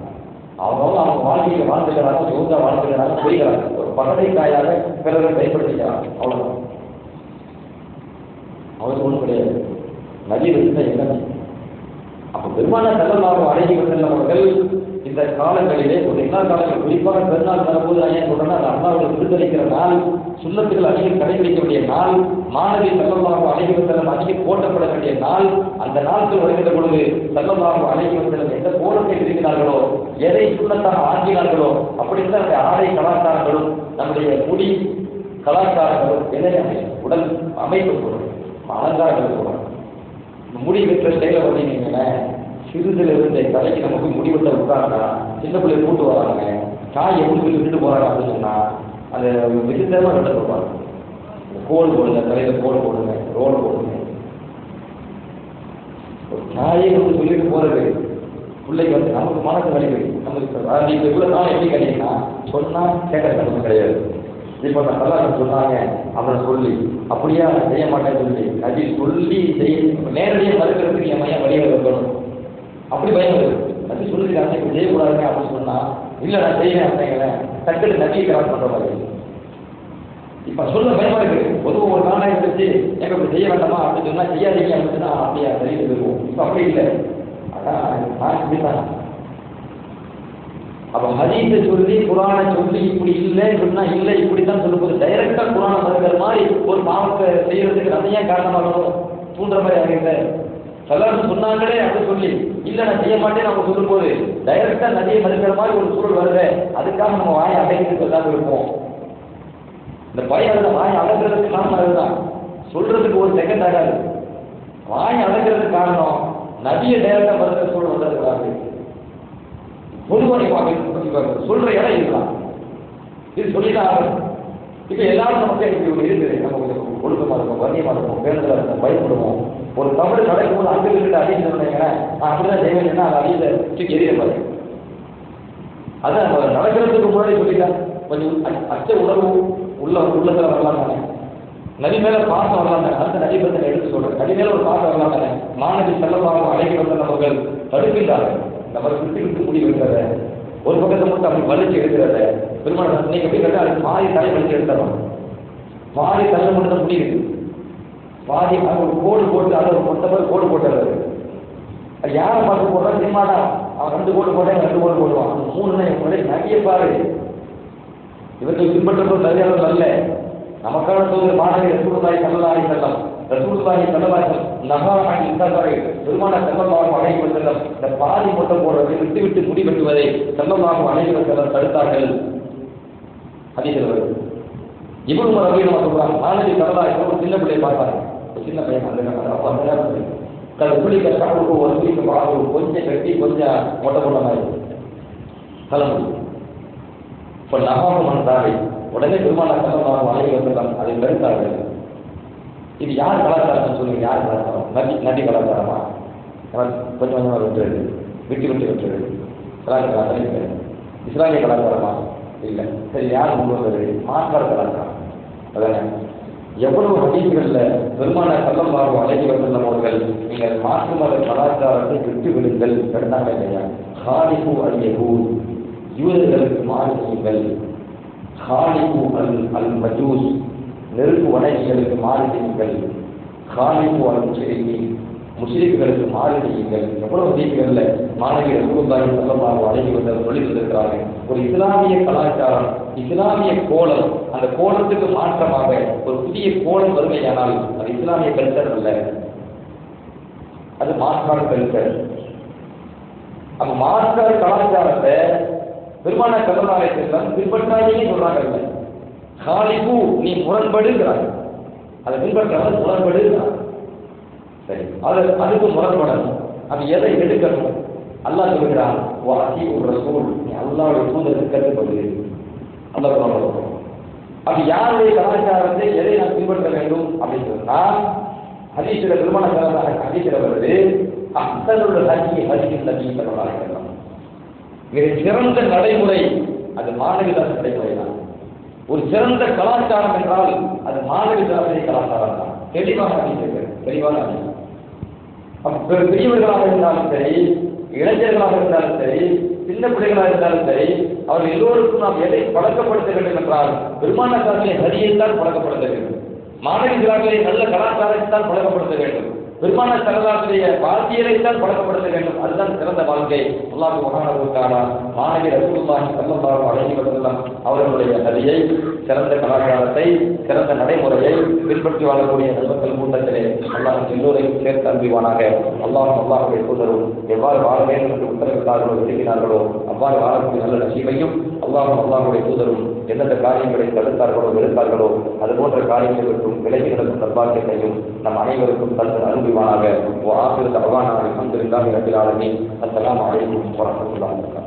அவங்க வாழ்க்கையை வாழ்ந்துக்கிறாங்க, யோகா வாழ்ந்துக்கிறாங்க, புரிகிறாங்க. ஒரு பகடைக்காயாக பிறரை பயன்படுத்திக்கிறாங்க, அவ்வளவுதான். அவருக்கு ஒன்றும் கிடையாது. நதி இருந்தா என்ன? அப்ப பெருமான ஸல்லல்லாஹு அலைஹி வஸல்லம் அவர்கள் இந்த காலங்களிலே ஒரு எல்லா காலங்கள் குறிப்பாக பெருநாள் வரும்போது நான் ஏன் சொல்றேன்னா அந்த அல்லாஹ்வை விருந்தளிக்கிற நாள், சுன்னத்துகள் அதிகம் கடைபிடிக்க வேண்டிய நாள், மாணவி ஸல்லல்லாஹு அலைஹி வஸல்லம் அதிகம் போற்றப்பட வேண்டிய நாள். அந்த நாட்கள் வருகின்ற பொழுது ஸல்லல்லாஹு அலைஹி வஸல்லம் எந்த கோலத்தை விரும்பினார்களோ, எதை சுன்னத்தாக ஆக்கினார்களோ, அப்படித்தான் அந்த ஆடை கலாச்சாரங்களும் நம்முடைய முடி கலாச்சாரங்களும் எல்லாமே உடல் அமைப்பு போடும், அலங்காரங்கள் போடும். முடி வெற்ற ஸ்டைல பார்த்தீங்கன்னா சிறுதில் இருந்த தலைக்கு நமக்கு முடிவெட்ட விட்டாங்கன்னா சின்ன பிள்ளை கூட்டு வராங்க, காய் எப்படி விட்டுட்டு போறாங்க அப்படின்னு சொன்னா அதை விசித்திரமா வெட்ட சொல்றாங்க. கோல் போடுங்க, தலையில கோல் போடுங்க, ரோல் போடுங்க. ஒரு காயை வந்து சொல்லிட்டு போறது பிள்ளைக்கு வந்து நமக்கு மனசு வலிக்கு நமக்கு இதுக்குள்ள தான் எப்படி கிடைக்குன்னா சொன்னா கேட்கறது நமக்கு கிடையாது. இப்போ நான் நல்லா சொன்னாங்க அவனை சொல்லி அப்படியா செய்ய மாட்டேன்னு சொல்லி அது சொல்லி செய்ய நேரடியாக மறுக்கிறதுக்கு என் மையம் வழியாக இருக்கணும். அப்படி பயம் வருது. அது சொல்லிருக்காங்க இப்படி செய்யக்கூடாதுங்க அப்படின்னு சொன்னா இல்லை நான் செய்வேன் அப்படிங்கிற டக்குனு நதியை கிராஸ் பண்ற மாதிரி. இப்ப சொல்ல பயமா இருக்கு. பொதுவாக ஒரு நாளாக வச்சு எங்க இப்படி செய்ய வேண்டாமா அப்படின்னு சொன்னா செய்யாதீங்க அப்படின்னு சொன்னா அப்படியா சரி இருக்கும். இப்ப அப்படி இல்லை. அதான் நான் இப்படித்தான். அப்ப ஹதீஸை சொல்லி குரானை சொல்லி இப்படி இல்லை சொன்னா இல்லை இப்படித்தான் சொல்லும்போது டைரக்டா குரானை மறுக்கிற மாதிரி ஒரு பாவத்தை செய்யறதுக்கு நம்ம ஏன் காரணமாகணும் தூண்டுற மாதிரி ஆகிட்ட எல்லாரும் சொன்னாங்களே அப்படின்னு சொல்லி இல்லை நான் செய்ய மாட்டேன்னு அவங்க சொல்லும் போது டைரக்டா நதியை மறுக்கிற மாதிரி ஒரு சூழல் வருது. அதுக்காக நம்ம வாயை அடைக்கிறதுக்கு தான் இருப்போம். இந்த பையன் வாயை அடக்கிறதுக்கு காரணம் அதுதான். சொல்றதுக்கு ஒரு செகண்ட் ஆகாது. வாயை அடக்கிறதுக்கு காரணம் நதியை டைரக்டா மறுக்கிற சூழல் வந்ததுக்காக. பொதுவாக சொல்ற இடம் இருக்கலாம். இது சொல்லிதான் ஆகணும். இப்ப எல்லாரும் நமக்கு இப்படி இருக்குது. நம்ம கொஞ்சம் ஒழுக்கமா இருக்கும், வன்னியமா இருக்கும், பேருந்துல இருக்கும், பயப்படுவோம். ஒரு தவறு நடக்கும் போது அங்கே இருந்து அதிகம் சொன்னீங்கன்னா நான் அப்படிதான் செய்வேன்னா அது அதிக தூக்கி எரிய மாதிரி. அதான் நடக்கிறதுக்கு முன்னாடி சொல்லிட்டேன். கொஞ்சம் அச்ச உணர்வு உள்ளத்துல வரலாம் தானே. நதி மேல பாசம் வரலாம் தானே. அந்த நதி பற்றி எடுத்து சொல்றேன். நதி மேல ஒரு பாசம் வரலாம் தானே. மாணவி ஸல்லல்லாஹு அலைஹி வஸல்லம் அவர்கள் தடுக்கின்றார்கள். நம்ம விட்டு விட்டு முடி வைக்கிறத ஒரு பக்கத்தை மட்டும் அப்படி வலிச்சு எடுக்கிறத பெருமாள் நீங்க எப்படி கேட்டா அது பாதி தலை வலிச்சு எடுத்துறோம். பாதி தலை மட்டும் தான் முடியுது. பாதி ஒரு கோடு போட்டு அதை ஒரு மொத்த பேர் கோடு போட்டுறது. அது யாரை பார்த்து போடுறான் சினிமாதான். அவன் 2 கோடு போட்டேன் 2 கோடு போடுவான். 3 நிறைய பாரு. இவர்கள் பின்பற்றப்படும் சரியானது அல்ல. நமக்கான தூதர் மாணவி ரசூலுல்லாஹி ஸல்லல்லாஹு அலைஹி வஸல்லம் ரசூலுல்லாஹி ஸல்லல்லாஹு அலைஹி வஸல்லம் நஹாஅன் இன்தகரை பெருமான ஸல்லல்லாஹு அலைஹி வஸல்லம் இந்த பாதி மட்டும் போடுறதை விட்டு விட்டு முடி வெட்டுவதை ஸல்லல்லாஹு அலைஹி வஸல்லம் தடுத்தார்கள். ஹதீஸில் வருது. இப்னு உமர் ரலியல்லாஹு அன்ஹு சொல்றாங்க மாணவி ஸல்லல்லாஹு அலைஹி வஸல்லம் சின்ன பிள்ளையை பார்த்தாங்க. சின்ன பையன் அந்த புள்ளிக்க சாப்பிட்டு ஒரு புள்ளிக்கு பாடு கொஞ்சம் கட்டி கொஞ்சம் மொட்டை போட்ட மாதிரி கிளம்பு. இப்போ நகாவும் வந்தாரு. உடனே பெருமான ஸல்லல்லாஹு அலைஹி வஸல்லம் அதை தடுத்தார்கள். இது யார் கலாச்சாரம் சொல்லுங்க? யார் கலாச்சாரம்? நதி கலாச்சாரமா? கொஞ்சம் கொஞ்சமாக விட்டுறது, விட்டு விட்டுறது இஸ்லாமிய கலாச்சாரமா? இல்லை. சரி, யார் கொண்டு வந்தது? மாற்றார கலாச்சாரம். அதானே எவ்வளவு ஹதீஸ்கள்ல பெருமான ஸல்லல்லாஹு அலைஹி வஸல்லம் அவர்கள் நீங்கள் மாற்று மத கலாச்சாரத்தை விட்டு விடுங்கள் கருத்தாங்க இல்லையா? ஹாலிஃபு அல் யஹூத், யூதர்களுக்கு மாறு செய்யுங்கள். ஹாலிஃபு அல் மஜூஸ், நெருப்பு வணங்கிகளுக்கு மாறு செய்யுங்கள். ஹாலிஃபு அல் முஷ்ரிகீன், முஷ்ரிக்குகளுக்கு மாறு செய்யுங்கள். எவ்வளவு ஹதீஸ்கள்ல மாணவி ரசூலுல்லாஹி ஸல்லல்லாஹு அலைஹி வஸல்லம் சொல்லி வந்திருக்கிறார்கள். ஒரு இஸ்லாமிய கலாச்சாரம், இஸ்லாமிய கோலம், அந்த கோலத்துக்கு மாற்றமாக ஒரு புதிய கோலம் வருமையானால் அது இஸ்லாமிய கல்ச்சர் அல்ல, அது மாற்றான கல்ச்சர். அப்ப மாற்றான கலாச்சாரத்தை பெருமான ஸல்லல்லாஹு அலைஹி வஸல்லம் பின்பற்றாதீங்கன்னு சொல்றாங்க. காலிபு, நீ முரண்படுகிறாய், அதை பின்பற்றாமல் முரண்படுகிறாய். சரி, அதுக்கு முரண்படணும். அது எதை எடுக்கணும்? அல்லாஹ் சொல்கிறான் ஒரு ரசூல், நீ அல்லாஹ்வுடைய தூதருக்கு கட்டுப்படு. அல்லாஹ் சொல்றான். அப்ப யாருடைய கலாச்சாரத்தை எதை நான் பின்பற்ற வேண்டும் அப்படின்னு சொன்னா ஹதீஸ்ல பெருமான ஹதீஸ்ல வருது அஹ்ஸனுல் ஹஜ்ஜி ஹஜ்ஜுன் நபி ஸல்லல்லாஹு அலைஹி வஸல்லம். மிக சிறந்த நடைமுறை அது மாணவிதாச நடைமுறை தான். ஒரு சிறந்த கலாச்சாரம் என்றால் அது மாணவிதாச கலாச்சாரம் தான். தெளிவான ஹதீஸ், தெளிவான ஹதீஸ். பெரியவர்களாக இருந்தாலும் சரி, இளைஞர்களாக இருந்தாலும் சரி, சின்ன பிள்ளைகளாக இருந்தாலும் சரி, அவர்கள் எல்லோருக்கும் நாம் எதை பழக்கப்படுத்த வேண்டும் என்றால் பெருமானார்களை ஹதியைத்தான் பழக்கப்படுத்த வேண்டும். மாணவிகளாக நல்ல கலாச்சாரத்தைத்தான் பழக்கப்படுத்த வேண்டும். பெருமானார் ஸல்லல்லாஹு வாழ்க்கையைத்தான் பழக்கப்படுத்த வேண்டும். அதுதான் சிறந்த வாழ்க்கை. அல்லாஹ் சுப்ஹானஹு வ தஆலா மாணவி ரசூலுல்லாஹி ஸல்லல்லாஹு அலைஹி வஸல்லம் அவர்களுடைய ஹதியை, சிறந்த கலாச்சாரத்தை, சிறந்த நடைமுறையை பின்பற்றி வாழக்கூடிய நல்மக்கள் கூட்டத்திலே அல்லாஹ் எல்லோரையும் சேர்த்து அன்பிவானாக. அல்லாஹுடைய தூதரும் எவ்வாறு வாழ வேண்டும் என்று உத்தரவிட்டார்களோ, விரும்பினார்களோ அவ்வாறு வாழக்கூடிய நல்ல நசீபையும் அல்லாஹுடைய தூதரும் எந்தெந்த காரியங்களை தடுத்தார்களோ, வெறுத்தார்களோ அதுபோன்ற காரியங்கள் விட்டும் விலகி நடக்கும் நல்வாக்கியத்தையும் நம் அனைவருக்கும் தந்து அனுபவிவானாக. அல்ஹம்துலில்லாஹி ரப்பில் ஆலமீன். அஸ்ஸலாமு அலைக்கும் வரஹ்மத்துல்லாஹி வபரகாத்துஹு.